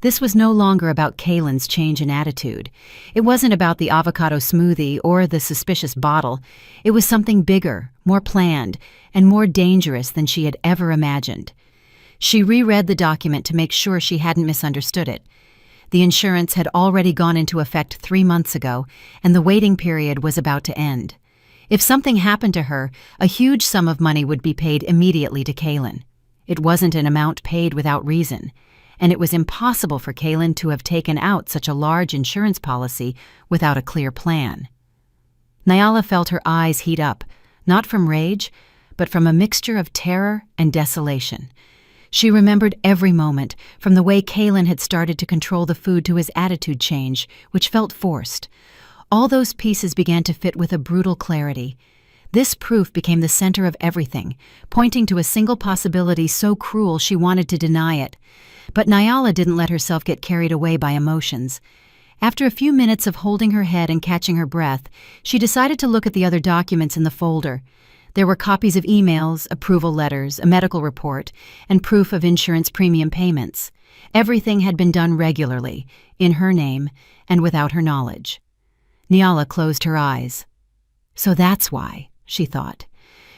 [SPEAKER 1] This was no longer about Kalen's change in attitude. It wasn't about the avocado smoothie or the suspicious bottle. It was something bigger, more planned, and more dangerous than she had ever imagined. She reread the document to make sure she hadn't misunderstood it. The insurance had already gone into effect 3 months ago, and the waiting period was about to end. If something happened to her, a huge sum of money would be paid immediately to Kalen. It wasn't an amount paid without reason, and it was impossible for Kalen to have taken out such a large insurance policy without a clear plan. Nyala felt her eyes heat up, not from rage, but from a mixture of terror and desolation. She remembered every moment, from the way Kalen had started to control the food to his attitude change, which felt forced. All those pieces began to fit with a brutal clarity. This proof became the center of everything, pointing to a single possibility so cruel she wanted to deny it. But Nyala didn't let herself get carried away by emotions. After a few minutes of holding her head and catching her breath, she decided to look at the other documents in the folder. There were copies of emails, approval letters, a medical report, and proof of insurance premium payments. Everything had been done regularly, in her name, and without her knowledge. Nyala closed her eyes. So that's why, she thought.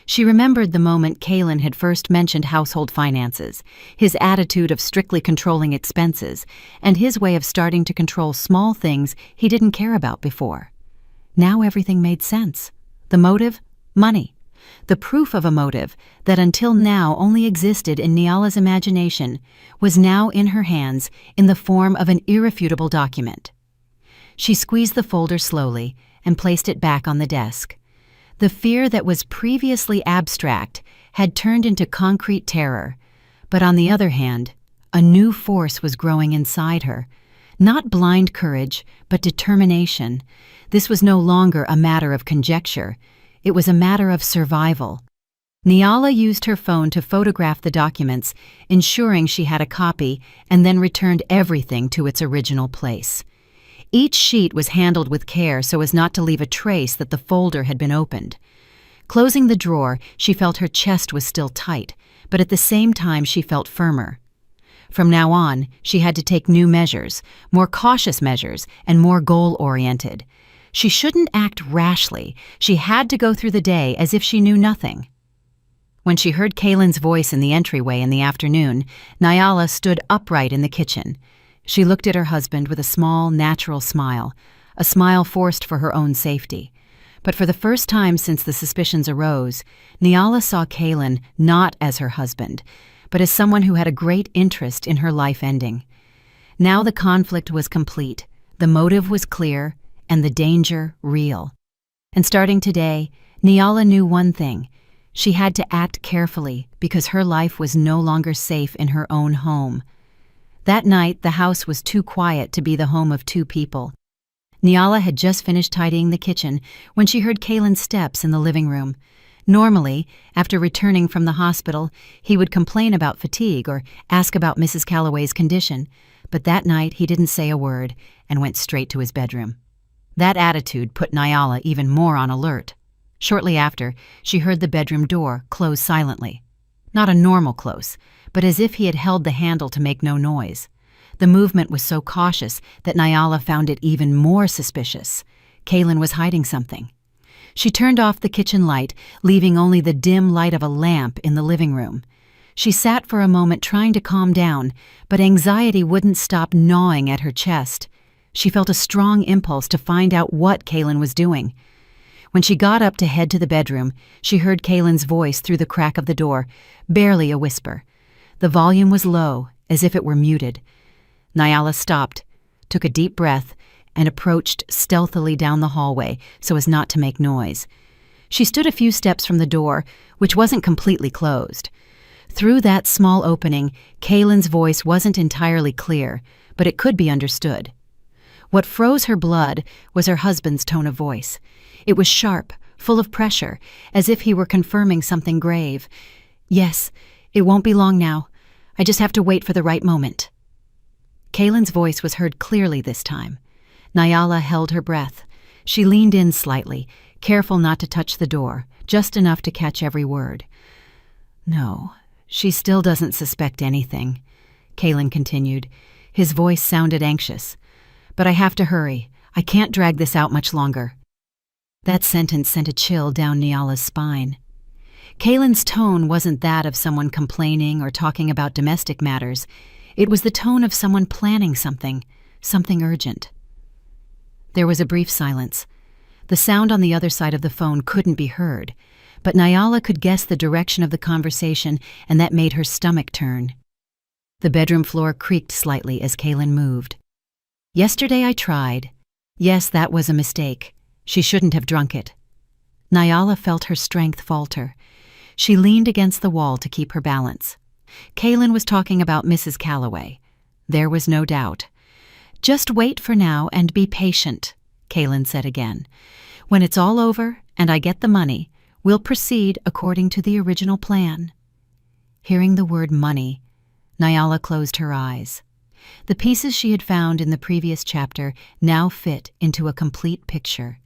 [SPEAKER 1] She remembered the moment Kalen had first mentioned household finances, his attitude of strictly controlling expenses, and his way of starting to control small things he didn't care about before. Now everything made sense. The motive? Money. The proof of a motive that until now only existed in Nyala's imagination was now in her hands in the form of an irrefutable document. She squeezed the folder slowly and placed it back on the desk. The fear that was previously abstract had turned into concrete terror, but on the other hand, a new force was growing inside her. Not blind courage, but determination. This was no longer a matter of conjecture. It was a matter of survival. Nyala used her phone to photograph the documents, ensuring she had a copy, and then returned everything to its original place. Each sheet was handled with care so as not to leave a trace that the folder had been opened. Closing the drawer, she felt her chest was still tight, but at the same time she felt firmer. From now on, she had to take new measures, more cautious measures, and more goal-oriented. She shouldn't act rashly. She had to go through the day as if she knew nothing. When she heard Kalen's voice in the entryway in the afternoon, Nyala stood upright in the kitchen. She looked at her husband with a small, natural smile, a smile forced for her own safety. But for the first time since the suspicions arose, Nyala saw Kalen not as her husband, but as someone who had a great interest in her life ending. Now the conflict was complete, the motive was clear, and the danger real. And starting today, Nyala knew one thing. She had to act carefully because her life was no longer safe in her own home. That night, the house was too quiet to be the home of two people. Nyala had just finished tidying the kitchen when she heard Kalen's steps in the living room. Normally, after returning from the hospital, he would complain about fatigue or ask about Mrs. Calloway's condition, but that night he didn't say a word and went straight to his bedroom. That attitude put Nyala even more on alert. Shortly after, she heard the bedroom door close silently. Not a normal close, but as if he had held the handle to make no noise. The movement was so cautious that Nyala found it even more suspicious. Kalen was hiding something. She turned off the kitchen light, leaving only the dim light of a lamp in the living room. She sat for a moment trying to calm down, but anxiety wouldn't stop gnawing at her chest. She felt a strong impulse to find out what Kalen was doing. When she got up to head to the bedroom, she heard Kalen's voice through the crack of the door, barely a whisper. The volume was low, as if it were muted. Nyala stopped, took a deep breath, and approached stealthily down the hallway so as not to make noise. She stood a few steps from the door, which wasn't completely closed. Through that small opening, Kalen's voice wasn't entirely clear, but it could be understood. What froze her blood was her husband's tone of voice. It was sharp, full of pressure, as if he were confirming something grave. "Yes, it won't be long now. I just have to wait for the right moment." Kalen's voice was heard clearly this time. Nyala held her breath. She leaned in slightly, careful not to touch the door, just enough to catch every word. "No, she still doesn't suspect anything," Kalen continued. His voice sounded anxious. "But I have to hurry. I can't drag this out much longer." That sentence sent a chill down Nyala's spine. Kalen's tone wasn't that of someone complaining or talking about domestic matters. It was the tone of someone planning something urgent. There was a brief silence. The sound on the other side of the phone couldn't be heard, but Nyala could guess the direction of the conversation, and that made her stomach turn. The bedroom floor creaked slightly as Kalen moved. "Yesterday I tried. Yes, that was a mistake. She shouldn't have drunk it." Nyala felt her strength falter. She leaned against the wall to keep her balance. Kalen was talking about Mrs. Calloway. There was no doubt. "Just wait for now and be patient," Kalen said again. "When it's all over and I get the money, we'll proceed according to the original plan." Hearing the word money, Nyala closed her eyes. The pieces she had found in the previous chapter now fit into a complete picture.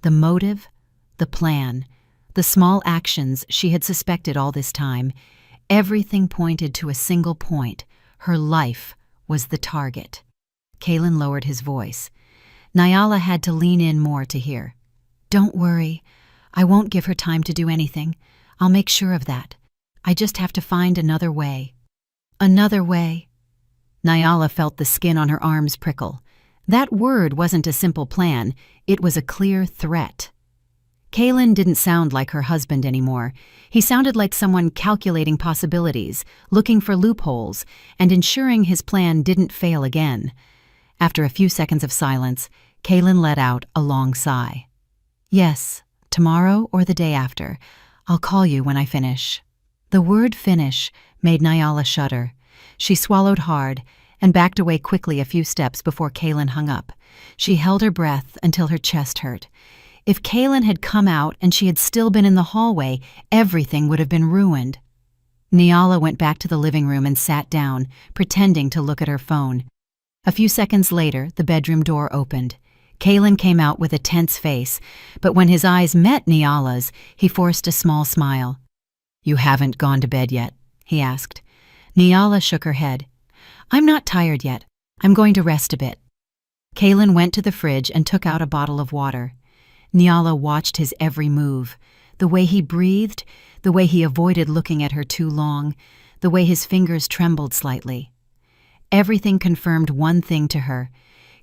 [SPEAKER 1] The motive, the plan, the small actions she had suspected all this time, everything pointed to a single point. Her life was the target. Kalen lowered his voice. Nyala had to lean in more to hear. "Don't worry. I won't give her time to do anything. I'll make sure of that. I just have to find another way. Another way. Nyala felt the skin on her arms prickle. That word wasn't a simple plan, it was a clear threat. Kaylin didn't sound like her husband anymore. He sounded like someone calculating possibilities, looking for loopholes, and ensuring his plan didn't fail again. After a few seconds of silence, Kaylin let out a long sigh. Yes, tomorrow or the day after. I'll call you when I finish. The word finish made Nyala shudder. She swallowed hard and backed away quickly a few steps before Kaylin hung up. She held her breath until her chest hurt. If Kaylin had come out and she had still been in the hallway, everything would have been ruined. Nyala went back to the living room and sat down, pretending to look at her phone. A few seconds later, the bedroom door opened. Kaylin came out with a tense face, but when his eyes met Nyala's, he forced a small smile. "You haven't gone to bed yet?" he asked. Nyala shook her head. "I'm not tired yet. I'm going to rest a bit." Kaylin went to the fridge and took out a bottle of water. Nyala watched his every move, the way he breathed, the way he avoided looking at her too long, the way his fingers trembled slightly. Everything confirmed one thing to her.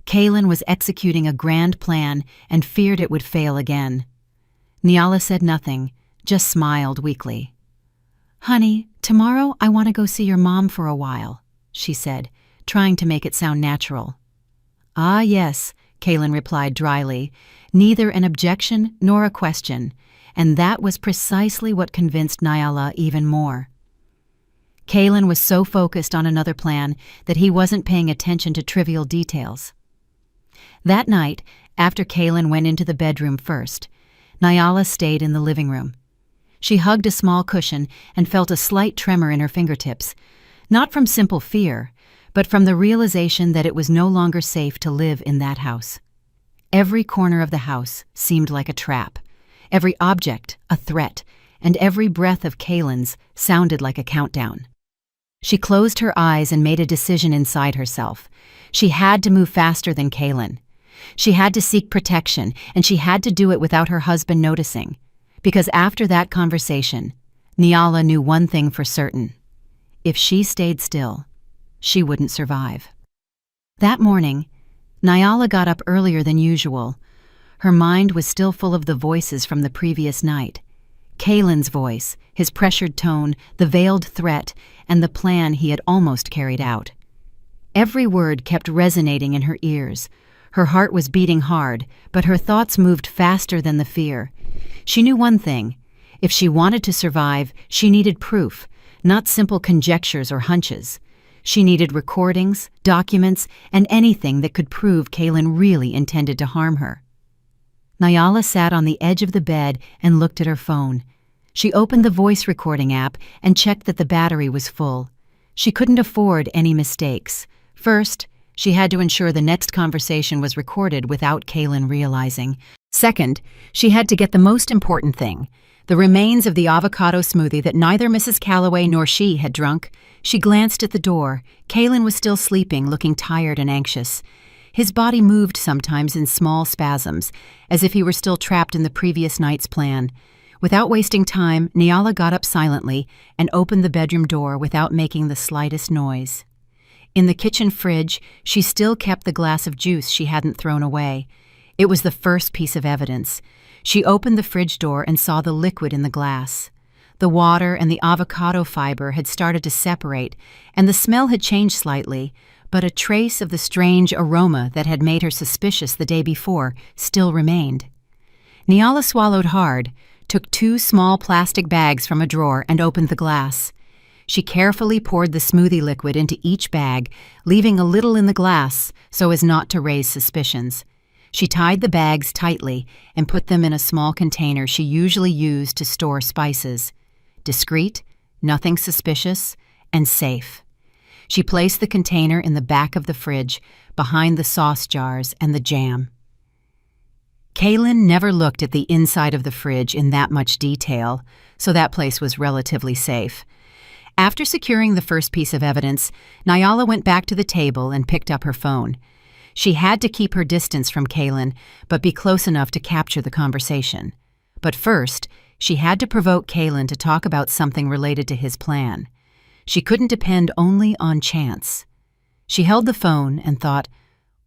[SPEAKER 1] Kaylin was executing a grand plan and feared it would fail again. Nyala said nothing, just smiled weakly. "Honey, tomorrow I want to go see your mom for a while," she said, trying to make it sound natural. "Ah, yes," Kaylin replied dryly, neither an objection nor a question, and that was precisely what convinced Nyala even more. Kaylin was so focused on another plan that he wasn't paying attention to trivial details. That night, after Kaylin went into the bedroom first, Nyala stayed in the living room. She hugged a small cushion and felt a slight tremor in her fingertips, not from simple fear, but from the realization that it was no longer safe to live in that house. Every corner of the house seemed like a trap, every object a threat, and every breath of Kaylin's sounded like a countdown. She closed her eyes and made a decision inside herself. She had to move faster than Kaylin. She had to seek protection, and she had to do it without her husband noticing. Because after that conversation, Nyala knew one thing for certain. If she stayed still, she wouldn't survive. That morning, Nyala got up earlier than usual. Her mind was still full of the voices from the previous night. Kaylin's voice, his pressured tone, the veiled threat, and the plan he had almost carried out. Every word kept resonating in her ears. Her heart was beating hard, but her thoughts moved faster than the fear. She knew one thing. If she wanted to survive, she needed proof, not simple conjectures or hunches. She needed recordings, documents, and anything that could prove Kaylin really intended to harm her. Nyala sat on the edge of the bed and looked at her phone. She opened the voice recording app and checked that the battery was full. She couldn't afford any mistakes. First, she had to ensure the next conversation was recorded without Kaylin realizing. Second, she had to get the most important thing, the remains of the avocado smoothie that neither Mrs. Calloway nor she had drunk. She glanced at the door. Kaylin was still sleeping, looking tired and anxious. His body moved sometimes in small spasms, as if he were still trapped in the previous night's plan. Without wasting time, Nyala got up silently and opened the bedroom door without making the slightest noise. In the kitchen fridge, she still kept the glass of juice she hadn't thrown away. It was the first piece of evidence. She opened the fridge door and saw the liquid in the glass. The water and the avocado fiber had started to separate, and the smell had changed slightly, but a trace of the strange aroma that had made her suspicious the day before still remained. Nyala swallowed hard, took 2 small plastic bags from a drawer, and opened the glass. She carefully poured the smoothie liquid into each bag, leaving a little in the glass so as not to raise suspicions. She tied the bags tightly and put them in a small container she usually used to store spices. Discreet, nothing suspicious, and safe. She placed the container in the back of the fridge, behind the sauce jars and the jam. Kaylin never looked at the inside of the fridge in that much detail, so that place was relatively safe. After securing the first piece of evidence, Nyala went back to the table and picked up her phone. She had to keep her distance from Kaylin, but be close enough to capture the conversation. But first, She had to provoke Kaylin to talk about something related to his plan. She couldn't depend only on chance. She held the phone and thought,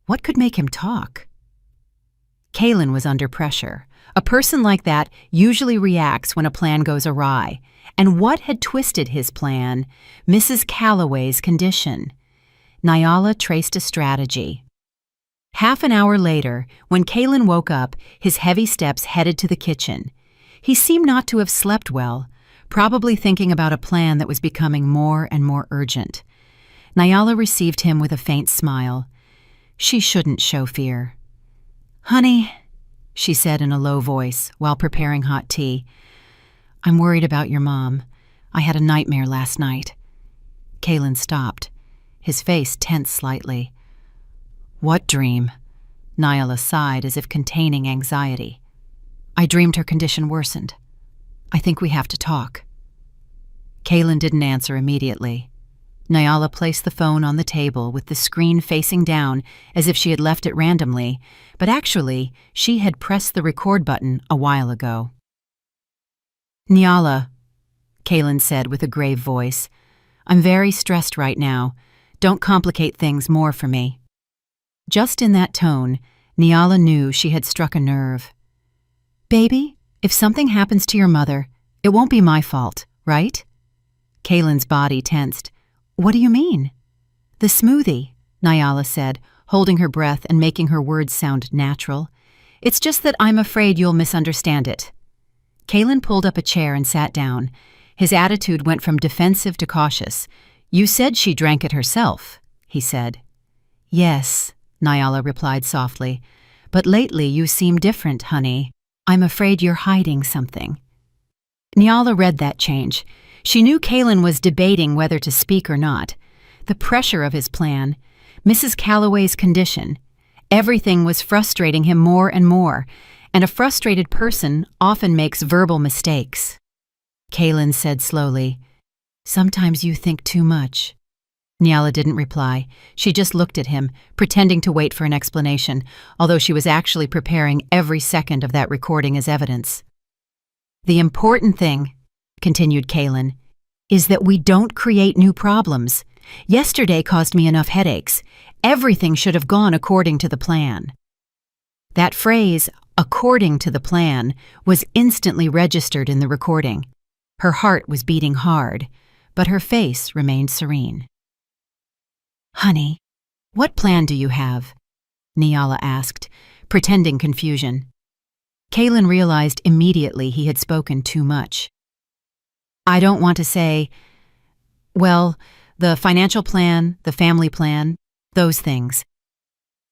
[SPEAKER 1] what could make him talk? Kaylin was under pressure. A person like that usually reacts when a plan goes awry. And what had twisted his plan? Mrs. Calloway's condition. Nyala traced a strategy. Half an hour later, when Kaylin woke up, his heavy steps headed to the kitchen. He seemed not to have slept well, probably thinking about a plan that was becoming more and more urgent. Nyala received him with a faint smile. She shouldn't show fear. "Honey," she said in a low voice while preparing hot tea, "I'm worried about your mom. I had a nightmare last night." Kaylin stopped. His face tensed slightly. "What dream?" Nyala sighed as if containing anxiety. "I dreamed her condition worsened. I think we have to talk." Kaylin didn't answer immediately. Nyala placed the phone on the table with the screen facing down as if she had left it randomly, but actually she had pressed the record button a while ago. "Nyala," Kaylin said with a grave voice, "I'm very stressed right now. Don't complicate things more for me." Just in that tone, Nyala knew she had struck a nerve. "Baby, if something happens to your mother, it won't be my fault, right?" Kaylin's body tensed. "What do you mean?" "The smoothie," Nyala said, holding her breath and making her words sound natural. "It's just that I'm afraid you'll misunderstand it." Kaylin pulled up a chair and sat down. His attitude went from defensive to cautious. "You said she drank it herself," he said. "Yes," Nyala replied softly, "but lately you seem different, honey. I'm afraid you're hiding something." Nyala read that change. She knew Kaylin was debating whether to speak or not. The pressure of his plan, Mrs. Calloway's condition, everything was frustrating him more and more, and a frustrated person often makes verbal mistakes. Kaylin said slowly, "Sometimes you think too much." Nyala didn't reply. She just looked at him, pretending to wait for an explanation, although she was actually preparing every second of that recording as evidence. "The important thing," continued Kaylin, "is that we don't create new problems. Yesterday caused me enough headaches. Everything should have gone according to the plan." That phrase, "according to the plan," was instantly registered in the recording. Her heart was beating hard, but her face remained serene. "Honey, what plan do you have?" Nyala asked, pretending confusion. Kaylin realized immediately he had spoken too much. "I don't want to say, well, the financial plan, the family plan, those things."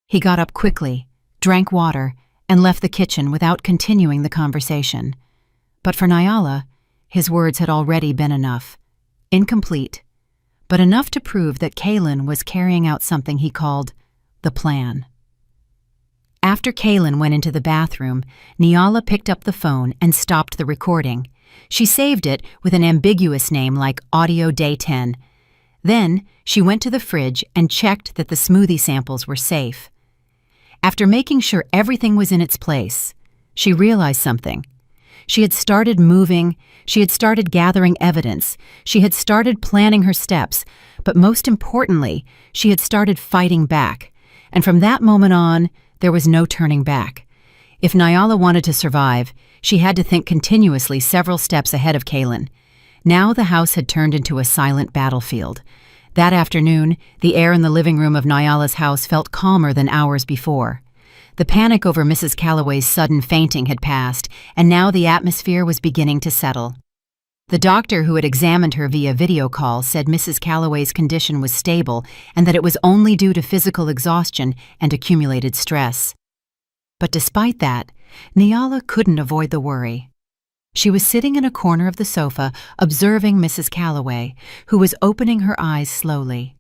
[SPEAKER 1] He got up quickly, drank water, and left the kitchen without continuing the conversation. But for Nyala, his words had already been enough. Incomplete, but enough to prove that Kaylin was carrying out something he called the plan. After Kaylin went into the bathroom, Nyala picked up the phone and stopped the recording. She saved it with an ambiguous name like Audio Day 10. Then she went to the fridge and checked that the smoothie samples were safe. After making sure everything was in its place, she realized something. She had started moving, she had started gathering evidence, she had started planning her steps, but most importantly, she had started fighting back. And from that moment on, there was no turning back. If Nyala wanted to survive, she had to think continuously several steps ahead of Kaylin. Now the house had turned into a silent battlefield. That afternoon, the air in the living room of Nyala's house felt calmer than hours before. The panic over Mrs. Calloway's sudden fainting had passed, and now the atmosphere was beginning to settle. The doctor who had examined her via video call said Mrs. Calloway's condition was stable and that it was only due to physical exhaustion and accumulated stress. But despite that, Nyala couldn't avoid the worry. She was sitting in a corner of the sofa observing Mrs. Calloway, who was opening her eyes slowly.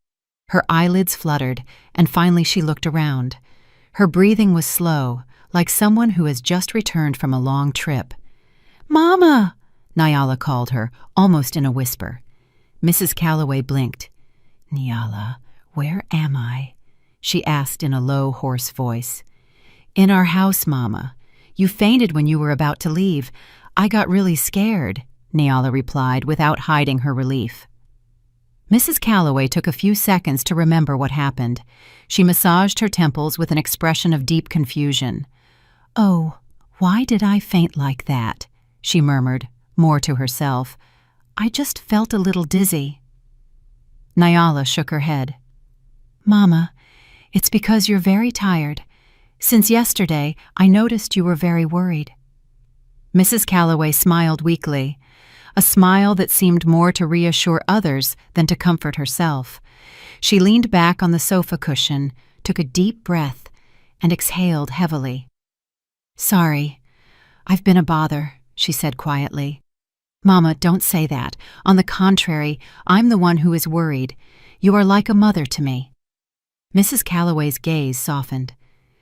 [SPEAKER 1] Her eyelids fluttered, and finally she looked around. Her breathing was slow, like someone who has just returned from a long trip. "Mama!" Nyala called her, almost in a whisper. Mrs. Calloway blinked. "Nyala, where am I?" she asked in a low, hoarse voice. "In our house, Mama. You fainted when you were about to leave. I got really scared, Nyala replied without hiding her relief. Mrs. Calloway took a few seconds to remember what happened. She massaged her temples with an expression of deep confusion. "Oh, why did I faint like that?" she murmured, more to herself. "I just felt a little dizzy." Nyala shook her head. "Mama, it's because you're very tired. Since yesterday, I noticed you were very worried." Mrs. Calloway smiled weakly, a smile that seemed more to reassure others than to comfort herself. She leaned back on the sofa cushion, took a deep breath, and exhaled heavily. "Sorry, I've been a bother," she said quietly. "Mama, don't say that. On the contrary, I'm the one who is worried. You are like a mother to me." Mrs. Calloway's gaze softened.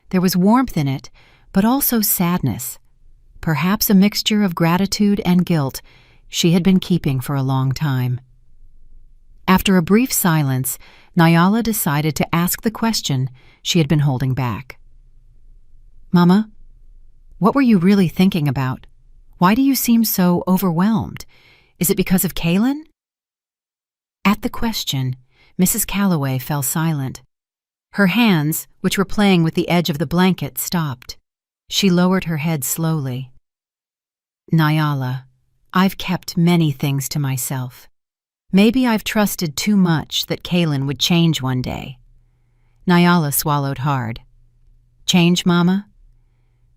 [SPEAKER 1] There was warmth in it, but also sadness. Perhaps a mixture of gratitude and guilt she had been keeping for a long time. After a brief silence, Nyala decided to ask the question she had been holding back. "Mama, what were you really thinking about? Why do you seem so overwhelmed? Is it because of Kaylin?" At the question, Mrs. Calloway fell silent. Her hands, which were playing with the edge of the blanket, stopped. She lowered her head slowly. "Nyala, I've kept many things to myself. Maybe I've trusted too much that Kaylin would change one day." Nyala swallowed hard. "Change, Mama?"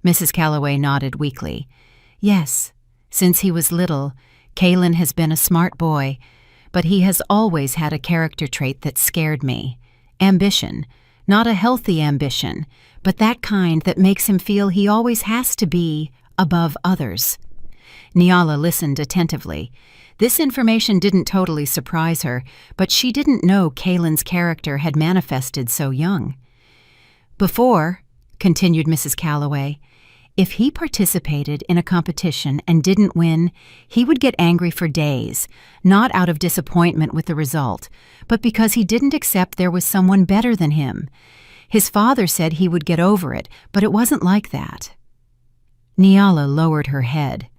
[SPEAKER 1] Mrs. Calloway nodded weakly. "Yes, since he was little, Kaylin has been a smart boy, but he has always had a character trait that scared me. Ambition. Not a healthy ambition, but that kind that makes him feel he always has to be above others." Nyala listened attentively. This information didn't totally surprise her, but she didn't know Kaylin's character had manifested so young. "Before," continued Mrs. Calloway, "if he participated in a competition and didn't win, he would get angry for days, not out of disappointment with the result, but because he didn't accept there was someone better than him. His father said he would get over it, but it wasn't like that." Nyala lowered her head.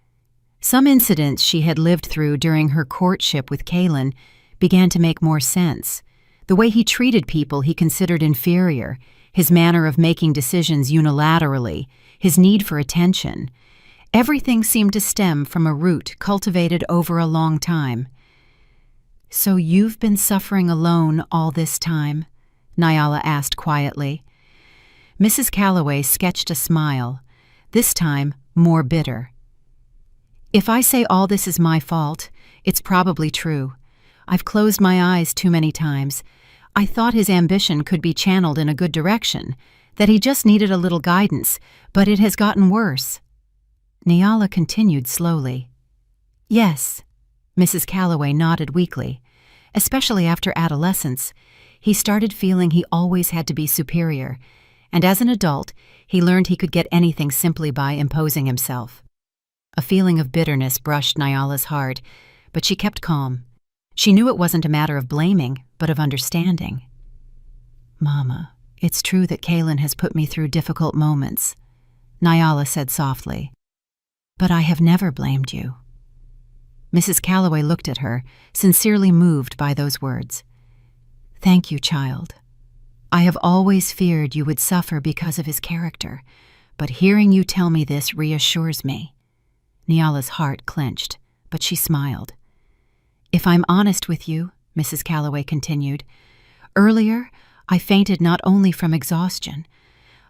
[SPEAKER 1] Some incidents she had lived through during her courtship with Kaylin began to make more sense. The way he treated people he considered inferior, his manner of making decisions unilaterally, his need for attention. Everything seemed to stem from a root cultivated over a long time. "So you've been suffering alone all this time?" Nyala asked quietly. Mrs. Calloway sketched a smile, this time more bitter. "If I say all this is my fault, it's probably true. I've closed my eyes too many times. I thought his ambition could be channeled in a good direction, that he just needed a little guidance, but it has gotten worse." Nyala continued slowly. "Yes," Mrs. Calloway nodded weakly. "Especially after adolescence, he started feeling he always had to be superior, and as an adult, he learned he could get anything simply by imposing himself." A feeling of bitterness brushed Nyala's heart, but she kept calm. She knew it wasn't a matter of blaming, but of understanding. "Mama, it's true that Kaylin has put me through difficult moments," Nyala said softly. "But I have never blamed you." Mrs. Calloway looked at her, sincerely moved by those words. "Thank you, child. I have always feared you would suffer because of his character, but hearing you tell me this reassures me." Nyala's heart clenched, but she smiled. "If I'm honest with you," Mrs. Calloway continued, "earlier I fainted not only from exhaustion.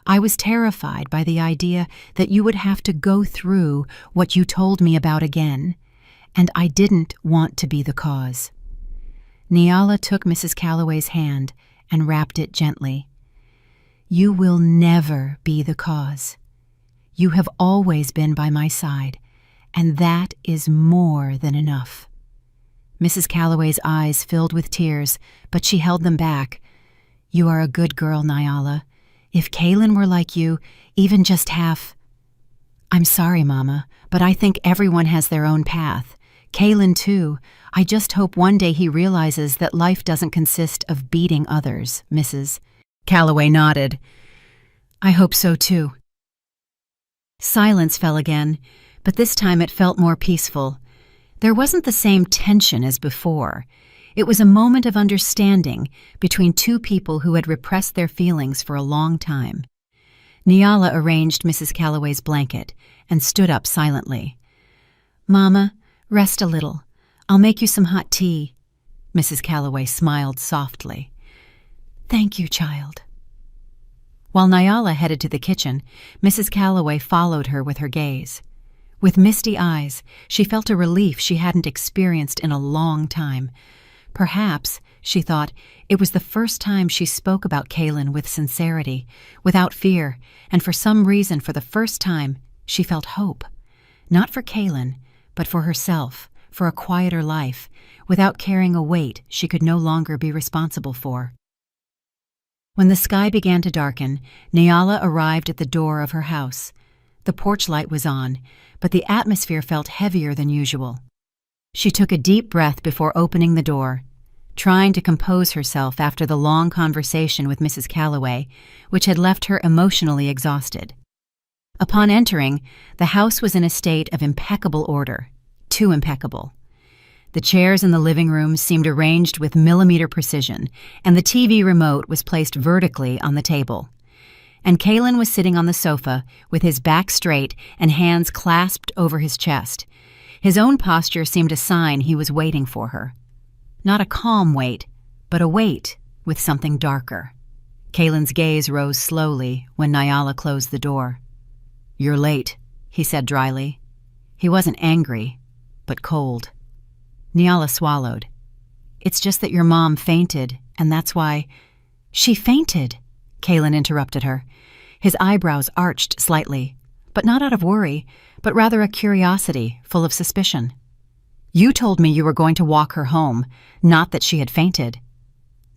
[SPEAKER 1] I was terrified by the idea that you would have to go through what you told me about again, and I didn't want to be the cause." Nyala took Mrs. Calloway's hand and wrapped it gently. "You will never be the cause. You have always been by my side, and that is more than enough." Mrs. Calloway's eyes filled with tears, but she held them back. "You are a good girl, Nyala. If Kaylin were like you, even just half—" "I'm sorry, Mama, but I think everyone has their own path. Kaylin, too. I just hope one day he realizes that life doesn't consist of beating others." Mrs. Calloway nodded. "I hope so, too." Silence fell again. but this time it felt more peaceful. There wasn't the same tension as before. It was a moment of understanding between two people who had repressed their feelings for a long time. Nyala arranged Mrs. Calloway's blanket and stood up silently. "Mama, rest a little. I'll make you some hot tea." Mrs. Calloway smiled softly. "Thank you, child." While Nyala headed to the kitchen, Mrs. Calloway followed her with her gaze. With misty eyes, she felt a relief she hadn't experienced in a long time. Perhaps, she thought, it was the first time she spoke about Kaylin with sincerity, without fear, and for some reason, for the first time, she felt hope. Not for Kaylin, but for herself, for a quieter life, without carrying a weight she could no longer be responsible for. When the sky began to darken, Nyala arrived at the door of her house. The porch light was on, but the atmosphere felt heavier than usual. She took a deep breath before opening the door, trying to compose herself after the long conversation with Mrs. Calloway, which had left her emotionally exhausted. Upon entering, the house was in a state of impeccable order, too impeccable. The chairs in the living room seemed arranged with millimeter precision, and the TV remote was placed vertically on the table. And Kaylin was sitting on the sofa with his back straight and hands clasped over his chest. His own posture seemed a sign he was waiting for her. Not a calm wait, but a wait with something darker. Kaylin's gaze rose slowly when Nyala closed the door. "You're late," he said dryly. He wasn't angry, but cold. Nyala swallowed. "It's just that your mom fainted, and that's why—" "She fainted," Kaylin interrupted her. His eyebrows arched slightly, but not out of worry, but rather a curiosity full of suspicion. "You told me you were going to walk her home, not that she had fainted."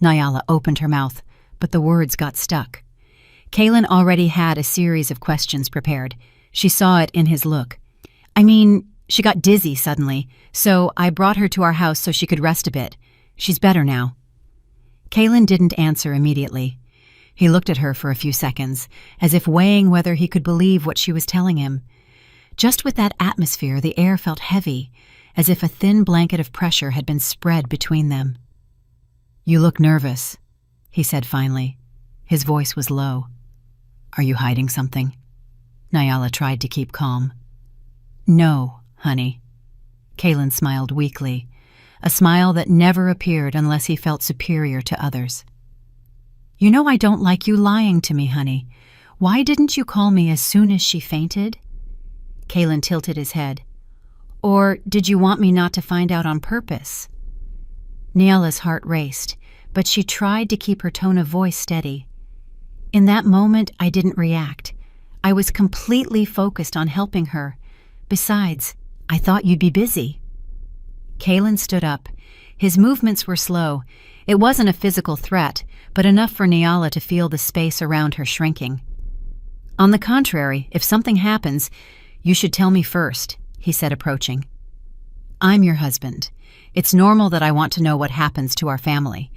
[SPEAKER 1] Nyala opened her mouth, but the words got stuck. Kaylin already had a series of questions prepared. She saw it in his look. "I mean, she got dizzy suddenly, so I brought her to our house so she could rest a bit. She's better now." Kaylin didn't answer immediately. He looked at her for a few seconds, as if weighing whether he could believe what she was telling him. Just with that atmosphere, the air felt heavy, as if a thin blanket of pressure had been spread between them. "You look nervous," he said finally. His voice was low. "Are you hiding something?" Nyala tried to keep calm. "No, honey." Kaylin smiled weakly, a smile that never appeared unless he felt superior to others. "You know I don't like you lying to me, honey. Why didn't you call me as soon as she fainted?" Kaylin tilted his head. "Or did you want me not to find out on purpose?" Nyala's heart raced, but she tried to keep her tone of voice steady. "In that moment, I didn't react. I was completely focused on helping her. Besides, I thought you'd be busy." Kaylin stood up. His movements were slow. It wasn't a physical threat, but enough for Nyala to feel the space around her shrinking. "On the contrary, if something happens, you should tell me first," he said, approaching. "I'm your husband. It's normal that I want to know what happens to our family."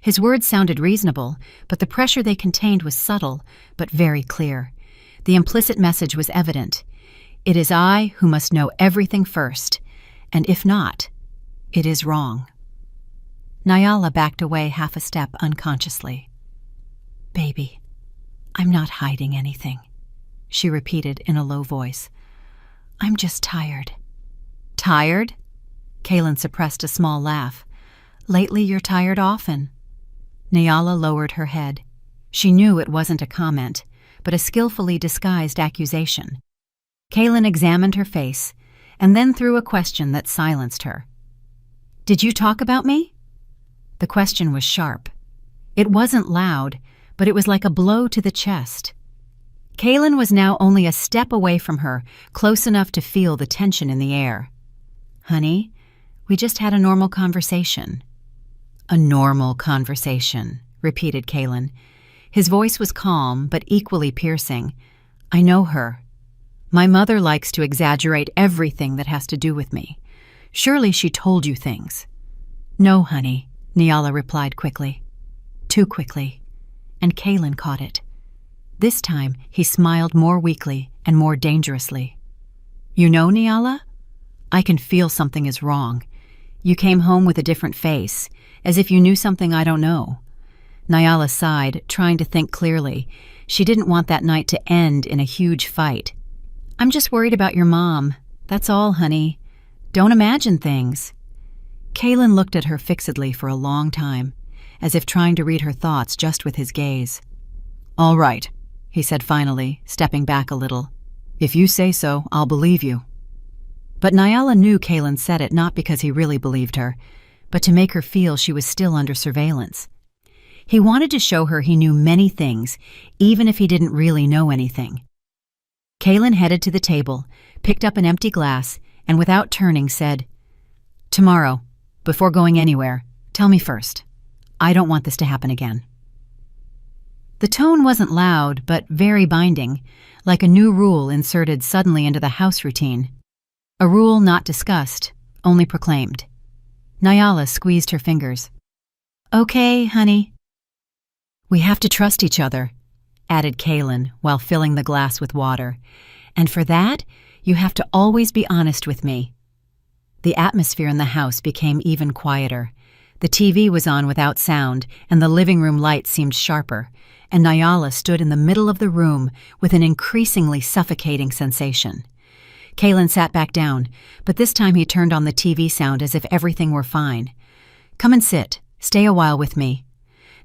[SPEAKER 1] His words sounded reasonable, but the pressure they contained was subtle, but very clear. The implicit message was evident. It is I who must know everything first, and if not, it is wrong. Nyala backed away half a step unconsciously. "Baby, I'm not hiding anything," she repeated in a low voice. "I'm just tired." "Tired?" Kaylin suppressed a small laugh. "Lately you're tired often." Nyala lowered her head. She knew it wasn't a comment, but a skillfully disguised accusation. Kaylin examined her face, and then threw a question that silenced her. "Did you talk about me?" The question was sharp. It wasn't loud, but it was like a blow to the chest. Kaylin was now only a step away from her, close enough to feel the tension in the air. "Honey, we just had a normal conversation." "A normal conversation," repeated Kaylin. His voice was calm, but equally piercing. "I know her. My mother likes to exaggerate everything that has to do with me. Surely she told you things." "No, honey," Nyala replied quickly. Too quickly. And Kaylin caught it. This time, he smiled more weakly and more dangerously. You know, Nyala? I can feel something is wrong. You came home with a different face, as if you knew something I don't know. Nyala sighed, trying to think clearly. She didn't want that night to end in a huge fight. I'm just worried about your mom. That's all, honey. Don't imagine things. Kaylin looked at her fixedly for a long time, as if trying to read her thoughts just with his gaze. All right, he said finally, stepping back a little. If you say so, I'll believe you. But Nyala knew Kaylin said it not because he really believed her, but to make her feel she was still under surveillance. He wanted to show her he knew many things, even if he didn't really know anything. Kaylin headed to the table, picked up an empty glass, and without turning said, Tomorrow, before going anywhere, tell me first. I don't want this to happen again. The tone wasn't loud, but very binding, like a new rule inserted suddenly into the house routine. A rule not discussed, only proclaimed. Nyala squeezed her fingers. Okay, honey. We have to trust each other, added Kaylin while filling the glass with water. And for that, you have to always be honest with me. The atmosphere in the house became even quieter. The TV was on without sound, and the living room light seemed sharper, and Nyala stood in the middle of the room with an increasingly suffocating sensation. Kaylin sat back down, but this time he turned on the TV sound as if everything were fine. Come and sit. Stay a while with me.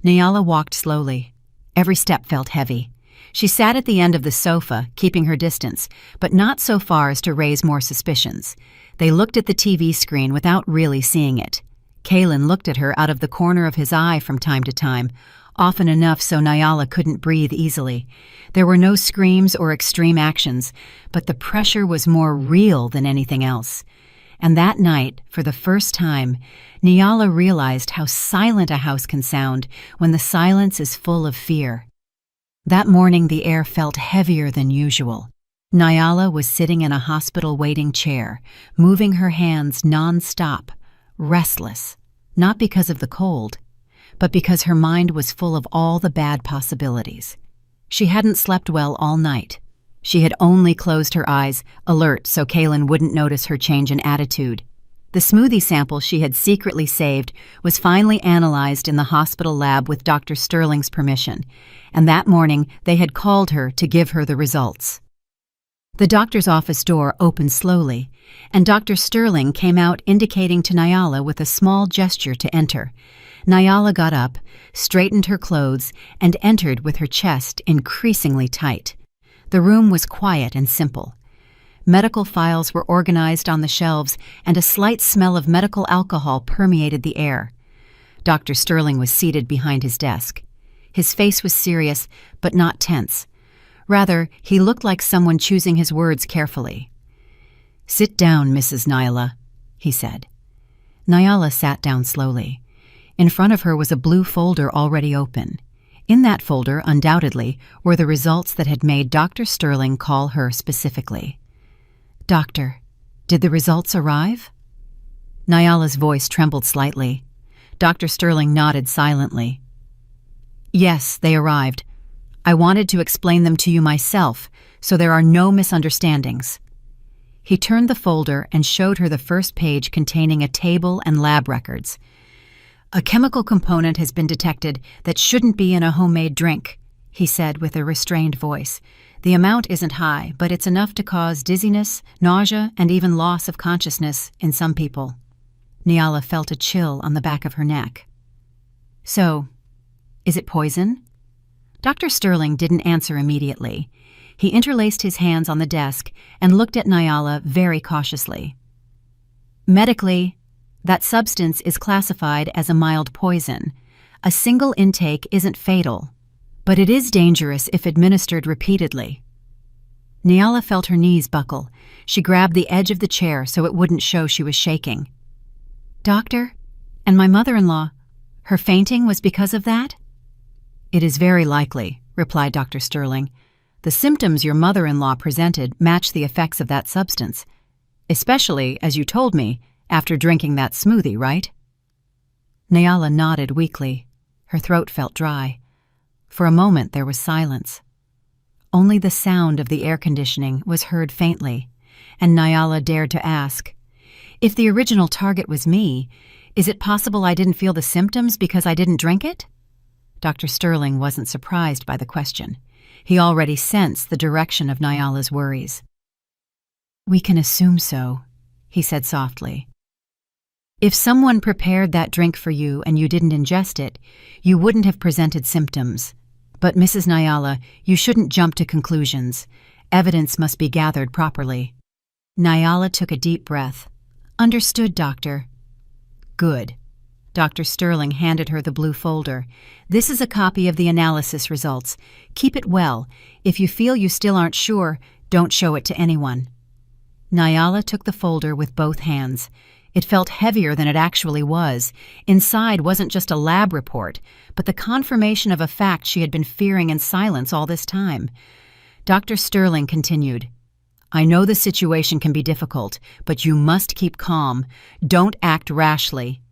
[SPEAKER 1] Nyala walked slowly. Every step felt heavy. She sat at the end of the sofa, keeping her distance, but not so far as to raise more suspicions. They looked at the TV screen without really seeing it. Kaylin looked at her out of the corner of his eye from time to time, often enough so Nyala couldn't breathe easily. There were no screams or extreme actions, but the pressure was more real than anything else. And that night, for the first time, Nyala realized how silent a house can sound when the silence is full of fear. That morning the air felt heavier than usual. Nyala was sitting in a hospital waiting chair, moving her hands non-stop, restless, not because of the cold, but because her mind was full of all the bad possibilities. She hadn't slept well all night. She had only closed her eyes, alert so Kaylin wouldn't notice her change in attitude. The smoothie sample she had secretly saved was finally analyzed in the hospital lab with Dr. Sterling's permission, and that morning they had called her to give her the results. The doctor's office door opened slowly, and Dr. Sterling came out indicating to Nyala with a small gesture to enter. Nyala got up, straightened her clothes, and entered with her chest increasingly tight. The room was quiet and simple. Medical files were organized on the shelves, and a slight smell of medical alcohol permeated the air. Dr. Sterling was seated behind his desk. His face was serious, but not tense. Rather, he looked like someone choosing his words carefully. "Sit down, Mrs. Nyala," he said. Nyala sat down slowly. In front of her was a blue folder already open. In that folder, undoubtedly, were the results that had made Dr. Sterling call her specifically. "Doctor, did the results arrive?" Nyala's voice trembled slightly. Dr. Sterling nodded silently. "Yes, they arrived. I wanted to explain them to you myself, so there are no misunderstandings." He turned the folder and showed her the first page containing a table and lab records. "A chemical component has been detected that shouldn't be in a homemade drink," he said with a restrained voice. "The amount isn't high, but it's enough to cause dizziness, nausea, and even loss of consciousness in some people." Nyala felt a chill on the back of her neck. "So, is it poison?" Dr. Sterling didn't answer immediately. He interlaced his hands on the desk and looked at Nyala very cautiously. "Medically, that substance is classified as a mild poison. A single intake isn't fatal, but it is dangerous if administered repeatedly." Nyala felt her knees buckle. She grabbed the edge of the chair so it wouldn't show she was shaking. "Doctor, and my mother-in-law, her fainting was because of that?" "It is very likely," replied Dr. Sterling. "The symptoms your mother-in-law presented match the effects of that substance, especially, as you told me, after drinking that smoothie, right?" Nyala nodded weakly. Her throat felt dry. For a moment there was silence. Only the sound of the air conditioning was heard faintly, and Nyala dared to ask, "If the original target was me, is it possible I didn't feel the symptoms because I didn't drink it?" Dr. Sterling wasn't surprised by the question. He already sensed the direction of Nyala's worries. "We can assume so," he said softly. "If someone prepared that drink for you and you didn't ingest it, you wouldn't have presented symptoms. But Mrs. Nyala, you shouldn't jump to conclusions. Evidence must be gathered properly." Nyala took a deep breath. "Understood, doctor." "Good." Dr. Sterling handed her the blue folder. "This is a copy of the analysis results. Keep it well. If you feel you still aren't sure, don't show it to anyone." Nyala took the folder with both hands. It felt heavier than it actually was. Inside wasn't just a lab report, but the confirmation of a fact she had been fearing in silence all this time. Dr. Sterling continued, "I know the situation can be difficult, but you must keep calm. Don't act rashly."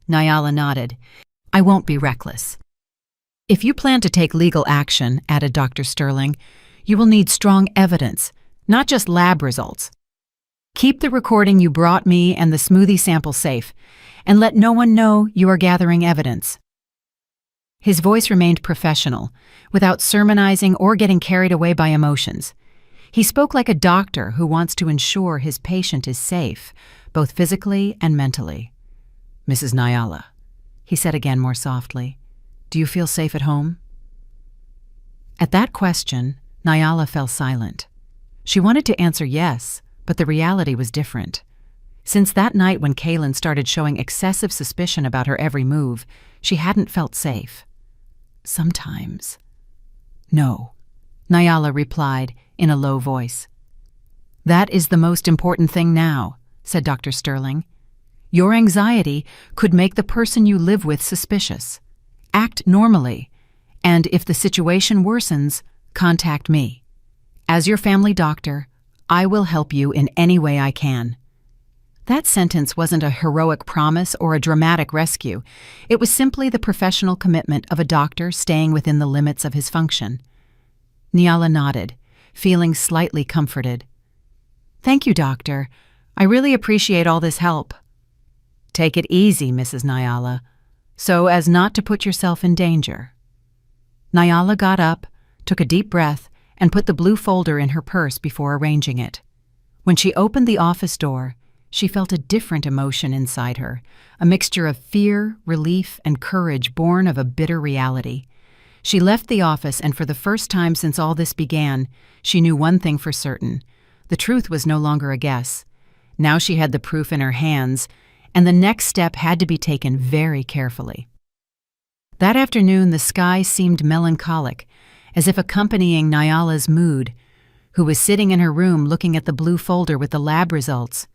[SPEAKER 1] Nyala nodded. "I won't be reckless." "If you plan to take legal action," added Dr. Sterling, "you will need strong evidence, not just lab results. Keep the recording you brought me and the smoothie sample safe, and let no one know you are gathering evidence." His voice remained professional, without sermonizing or getting carried away by emotions. He spoke like a doctor who wants to ensure his patient is safe, both physically and mentally. "Mrs. Nyala," he said again more softly, "do you feel safe at home?" At that question, Nyala fell silent. She wanted to answer yes, but the reality was different. Since that night when Kaylin started showing excessive suspicion about her every move, she hadn't felt safe. "Sometimes." "No," Nyala replied in a low voice. "That is the most important thing now," said Dr. Sterling. "Your anxiety could make the person you live with suspicious. Act normally, and if the situation worsens, contact me. As your family doctor, I will help you in any way I can." That sentence wasn't a heroic promise or a dramatic rescue. It was simply the professional commitment of a doctor staying within the limits of his function. Nyala nodded, feeling slightly comforted. "Thank you, doctor. I really appreciate all this help." "Take it easy, Mrs. Nyala, so as not to put yourself in danger." Nyala got up, took a deep breath, and put the blue folder in her purse before arranging it. When she opened the office door, she felt a different emotion inside her, a mixture of fear, relief, and courage born of a bitter reality. She left the office, and for the first time since all this began, she knew one thing for certain. The truth was no longer a guess. Now she had the proof in her hands, and the next step had to be taken very carefully. That afternoon, the sky seemed melancholic, as if accompanying Nyala's mood, who was sitting in her room looking at the blue folder with the lab results.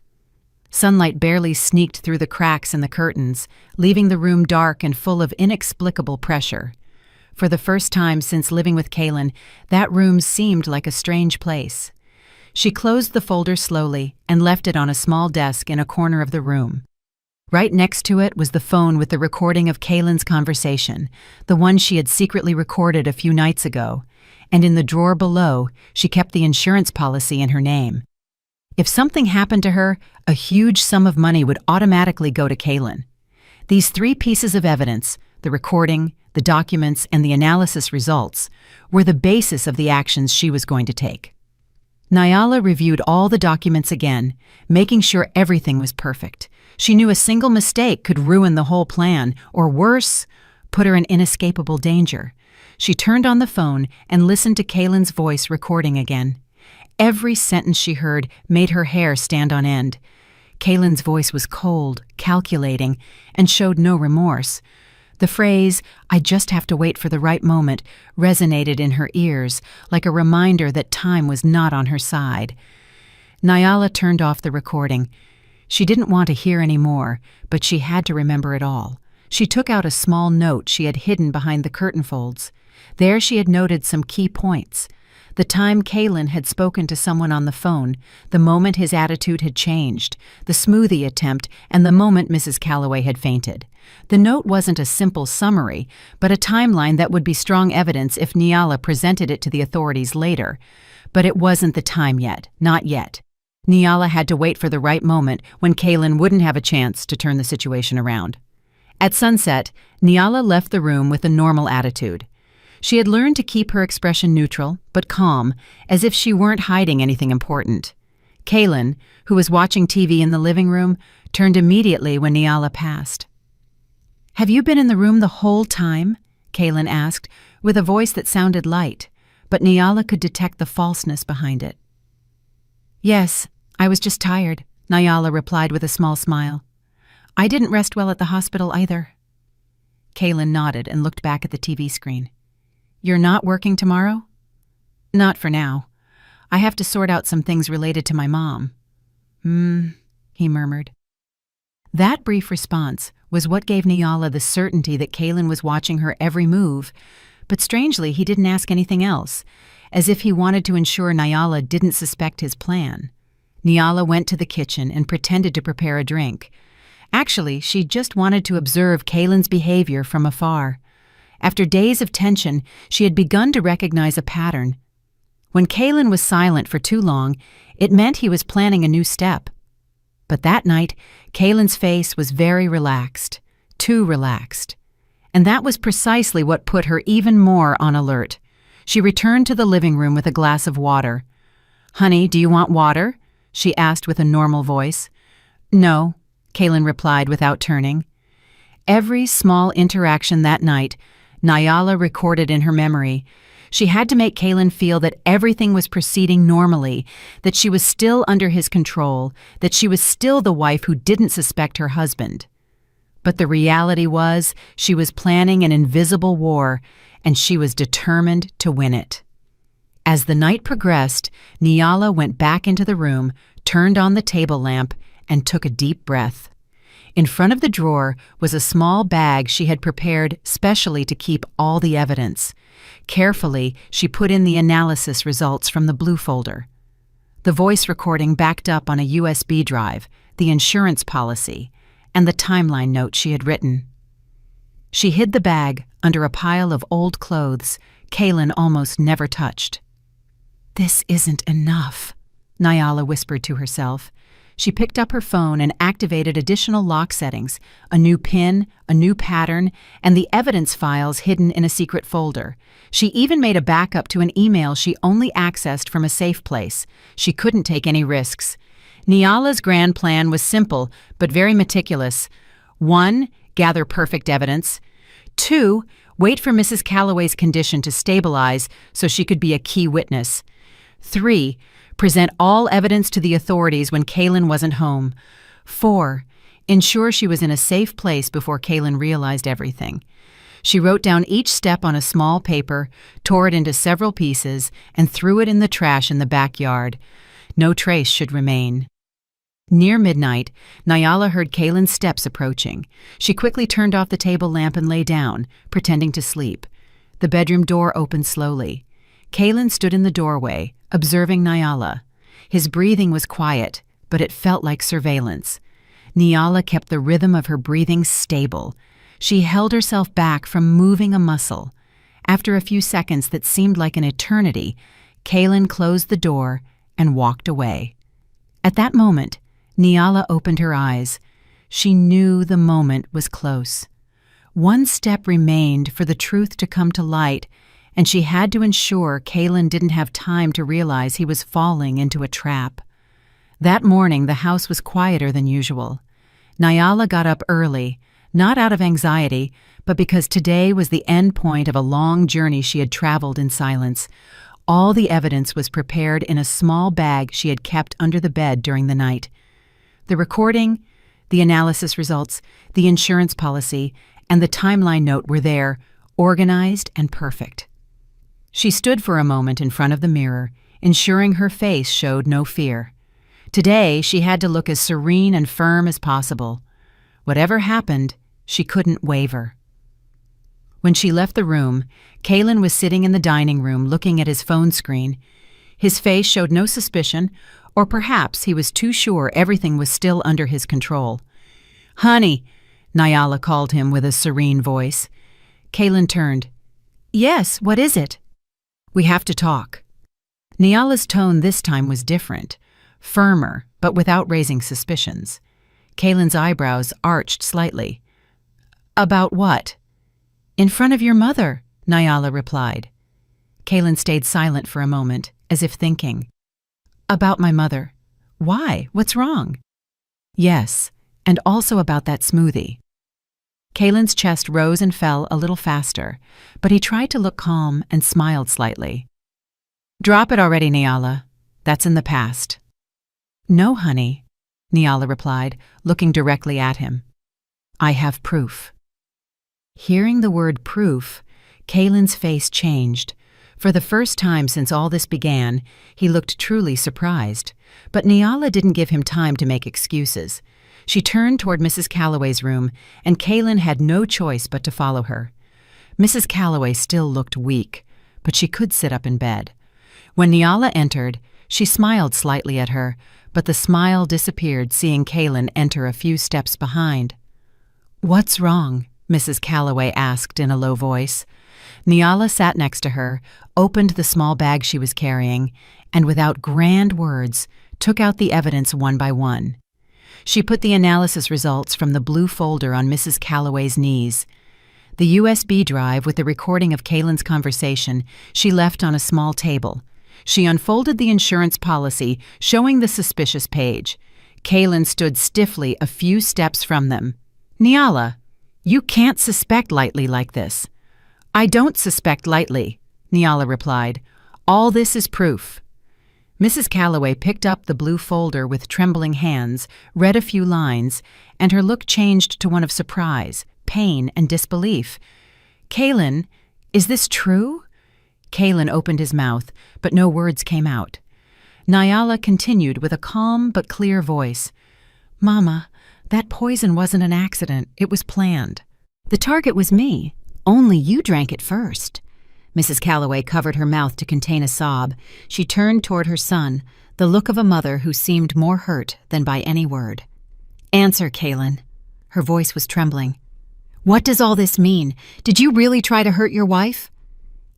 [SPEAKER 1] Sunlight barely sneaked through the cracks in the curtains, leaving the room dark and full of inexplicable pressure. For the first time since living with Kaylin, that room seemed like a strange place. She closed the folder slowly and left it on a small desk in a corner of the room. Right next to it was the phone with the recording of Kaylin's conversation, the one she had secretly recorded a few nights ago, and in the drawer below, she kept the insurance policy in her name. If something happened to her, a huge sum of money would automatically go to Kaylin. These three pieces of evidence, the recording, the documents, and the analysis results, were the basis of the actions she was going to take. Nyala reviewed all the documents again, making sure everything was perfect. She knew a single mistake could ruin the whole plan, or worse, put her in inescapable danger. She turned on the phone and listened to Kaylin's voice recording again. Every sentence she heard made her hair stand on end. Kaylin's voice was cold, calculating, and showed no remorse. The phrase, "I just have to wait for the right moment," resonated in her ears like a reminder that time was not on her side. Nyala turned off the recording. She didn't want to hear any more, but she had to remember it all. She took out a small note she had hidden behind the curtain folds. There she had noted some key points. The time Kaylin had spoken to someone on the phone, the moment his attitude had changed, the smoothie attempt, and the moment Mrs. Calloway had fainted. The note wasn't a simple summary, but a timeline that would be strong evidence if Nyala presented it to the authorities later. But it wasn't the time yet, not yet. Nyala had to wait for the right moment when Kaylin wouldn't have a chance to turn the situation around. At sunset, Nyala left the room with a normal attitude. She had learned to keep her expression neutral, but calm, as if she weren't hiding anything important. Kaylin, who was watching TV in the living room, turned immediately when Nyala passed. "Have you been in the room the whole time?" Kaylin asked, with a voice that sounded light, but Nyala could detect the falseness behind it. "Yes, I was just tired," Nyala replied with a small smile. "I didn't rest well at the hospital either." Kaylin nodded and looked back at the TV screen. "You're not working tomorrow?" "Not for now. I have to sort out some things related to my mom." He murmured. That brief response was what gave Nyala the certainty that Kaylin was watching her every move, but strangely he didn't ask anything else, as if he wanted to ensure Nyala didn't suspect his plan. Nyala went to the kitchen and pretended to prepare a drink. Actually, she just wanted to observe Kaylin's behavior from afar. After days of tension, she had begun to recognize a pattern. When Kaylin was silent for too long, it meant he was planning a new step. But that night, Kaylin's face was very relaxed, too relaxed. And that was precisely what put her even more on alert. She returned to the living room with a glass of water. "Honey, do you want water?" she asked with a normal voice. "No," Kaylin replied without turning. Every small interaction that night, Nyala recorded in her memory. She had to make Kaylin feel that everything was proceeding normally, that she was still under his control, that she was still the wife who didn't suspect her husband. But the reality was she was planning an invisible war, and she was determined to win it. As the night progressed, Nyala went back into the room, turned on the table lamp, and took a deep breath. In front of the drawer was a small bag she had prepared specially to keep all the evidence. Carefully, she put in the analysis results from the blue folder. The voice recording backed up on a USB drive, the insurance policy, and the timeline note she had written. She hid the bag under a pile of old clothes Kaylin almost never touched. "This isn't enough," Nyala whispered to herself. She picked up her phone and activated additional lock settings, a new PIN, a new pattern, and the evidence files hidden in a secret folder. She even made a backup to an email she only accessed from a safe place. She couldn't take any risks. Nyala's grand plan was simple, but very meticulous. 1. Gather perfect evidence. 2. Wait for Mrs. Calloway's condition to stabilize so she could be a key witness. 3. Present all evidence to the authorities when Kaylin wasn't home. 4. Ensure she was in a safe place before Kaylin realized everything. She wrote down each step on a small paper, tore it into several pieces, and threw it in the trash in the backyard. No trace should remain. Near midnight, Nyala heard Kaylin's steps approaching. She quickly turned off the table lamp and lay down, pretending to sleep. The bedroom door opened slowly. Kaylin stood in the doorway, observing Nyala. His breathing was quiet, but it felt like surveillance. Nyala kept the rhythm of her breathing stable. She held herself back from moving a muscle. After a few seconds that seemed like an eternity, Kaylin closed the door and walked away. At that moment, Nyala opened her eyes. She knew the moment was close. One step remained for the truth to come to light, and she had to ensure Kaylin didn't have time to realize he was falling into a trap. That morning, the house was quieter than usual. Nyala got up early, not out of anxiety, but because today was the end point of a long journey she had traveled in silence. All the evidence was prepared in a small bag she had kept under the bed during the night. The recording, the analysis results, the insurance policy, and the timeline note were there, organized and perfect. She stood for a moment in front of the mirror, ensuring her face showed no fear. Today, she had to look as serene and firm as possible. Whatever happened, she couldn't waver. When she left the room, Kaylin was sitting in the dining room looking at his phone screen. His face showed no suspicion, or perhaps he was too sure everything was still under his control. "Honey," Nyala called him with a serene voice. Kaylin turned. "Yes, what is it?" "We have to talk." Nyala's tone this time was different. firmer, but without raising suspicions. Kaylin's eyebrows arched slightly. "About what?" "In front of your mother," Nyala replied. Kaylin stayed silent for a moment, as if thinking. "About my mother. Why? What's wrong?" "Yes, and also about that smoothie." Kaylin's chest rose and fell a little faster, but he tried to look calm and smiled slightly. "Drop it already, Nyala. That's in the past." "No, honey," Nyala replied, looking directly at him. "I have proof." Hearing the word proof, Kaylin's face changed. For the first time since all this began, he looked truly surprised. But Nyala didn't give him time to make excuses. She turned toward Mrs. Calloway's room, and Kaylin had no choice but to follow her. Mrs. Calloway still looked weak, but she could sit up in bed. When Nyala entered, she smiled slightly at her, but the smile disappeared seeing Kaylin enter a few steps behind. "What's wrong?" Mrs. Calloway asked in a low voice. Nyala sat next to her, opened the small bag she was carrying, and without grand words, took out the evidence one by one. She put the analysis results from the blue folder on Mrs. Calloway's knees. The USB drive with the recording of Kaylin's conversation she left on a small table. She unfolded the insurance policy, showing the suspicious page. Kaylin stood stiffly a few steps from them. "Nyala, you can't suspect lightly like this." "I don't suspect lightly," Nyala replied. "All this is proof." Mrs. Calloway picked up the blue folder with trembling hands, read a few lines, and her look changed to one of surprise, pain, and disbelief. "Kaylin, is this true?" Kaylin opened his mouth, but no words came out. Nyala continued with a calm but clear voice. "Mama, that poison wasn't an accident. It was planned. The target was me. Only you drank it first." Mrs. Calloway covered her mouth to contain a sob. She turned toward her son, the look of a mother who seemed more hurt than by any word. "Answer, Kaylin." Her voice was trembling. "What does all this mean? Did you really try to hurt your wife?"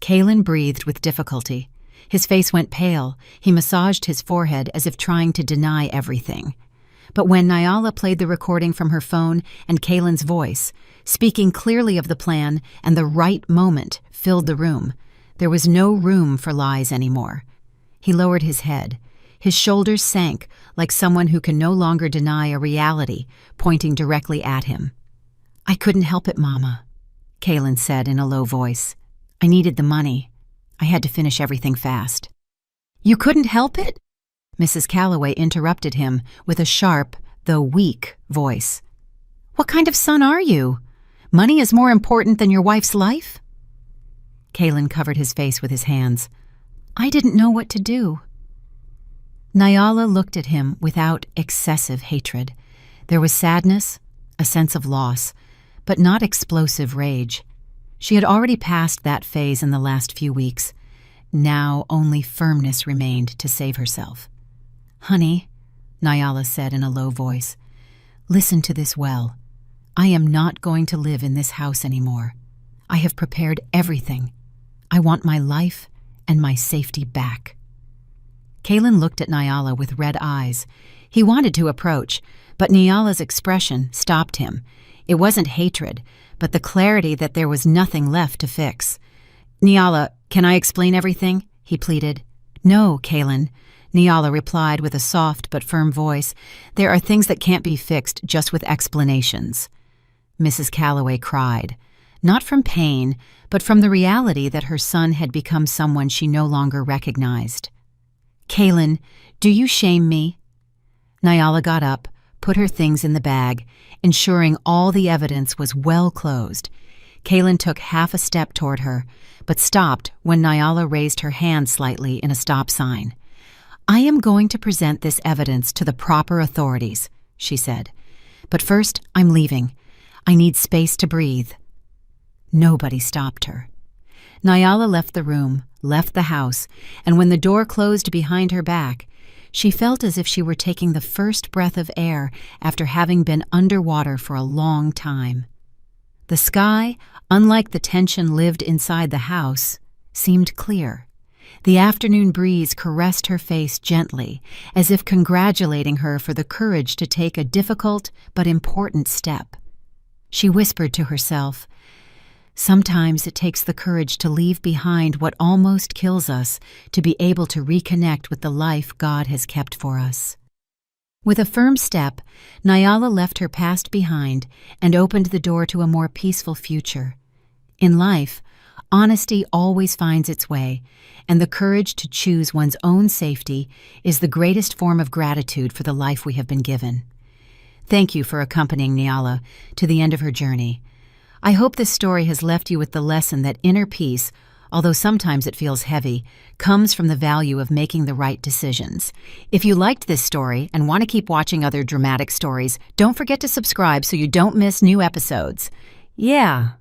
[SPEAKER 1] Kaylin breathed with difficulty. His face went pale. He massaged his forehead as if trying to deny everything. But when Nyala played the recording from her phone and Kaylin's voice, speaking clearly of the plan and the right moment, filled the room, there was no room for lies anymore. He lowered his head. His shoulders sank like someone who can no longer deny a reality, pointing directly at him. "I couldn't help it, Mama," Kaylin said in a low voice. "I needed the money. I had to finish everything fast." "You couldn't help it?" Mrs. Calloway interrupted him with a sharp, though weak, voice. "What kind of son are you? Money is more important than your wife's life?" Kaylin covered his face with his hands. "I didn't know what to do." Nyala looked at him without excessive hatred. There was sadness, a sense of loss, but not explosive rage. She had already passed that phase in the last few weeks. Now only firmness remained to save herself. "Honey," Nyala said in a low voice, "listen to this well. I am not going to live in this house anymore. I have prepared everything. I want my life and my safety back." Kaylin looked at Nyala with red eyes. He wanted to approach, but Nyala's expression stopped him. It wasn't hatred, but the clarity that there was nothing left to fix. "Nyala, can I explain everything?" he pleaded. "No, Kaylin," Nyala replied with a soft but firm voice. "There are things that can't be fixed just with explanations." Mrs. Calloway cried, not from pain, but from the reality that her son had become someone she no longer recognized. "Kaylin, do you shame me?" Nyala got up, put her things in the bag, ensuring all the evidence was well closed. Kaylin took half a step toward her, but stopped when Nyala raised her hand slightly in a stop sign. "I am going to present this evidence to the proper authorities," she said. "But first, I'm leaving. I need space to breathe." Nobody stopped her. Nyala left the room, left the house, and when the door closed behind her back, she felt as if she were taking the first breath of air after having been underwater for a long time. The sky, unlike the tension lived inside the house, seemed clear. The afternoon breeze caressed her face gently, as if congratulating her for the courage to take a difficult but important step. She whispered to herself, "Sometimes it takes the courage to leave behind what almost kills us to be able to reconnect with the life God has kept for us." With a firm step, Nyala left her past behind and opened the door to a more peaceful future. In life, honesty always finds its way, and the courage to choose one's own safety is the greatest form of gratitude for the life we have been given. Thank you for accompanying Nyala to the end of her journey. I hope this story has left you with the lesson that inner peace, although sometimes it feels heavy, comes from the value of making the right decisions. If you liked this story and want to keep watching other dramatic stories, don't forget to subscribe so you don't miss new episodes. Yeah.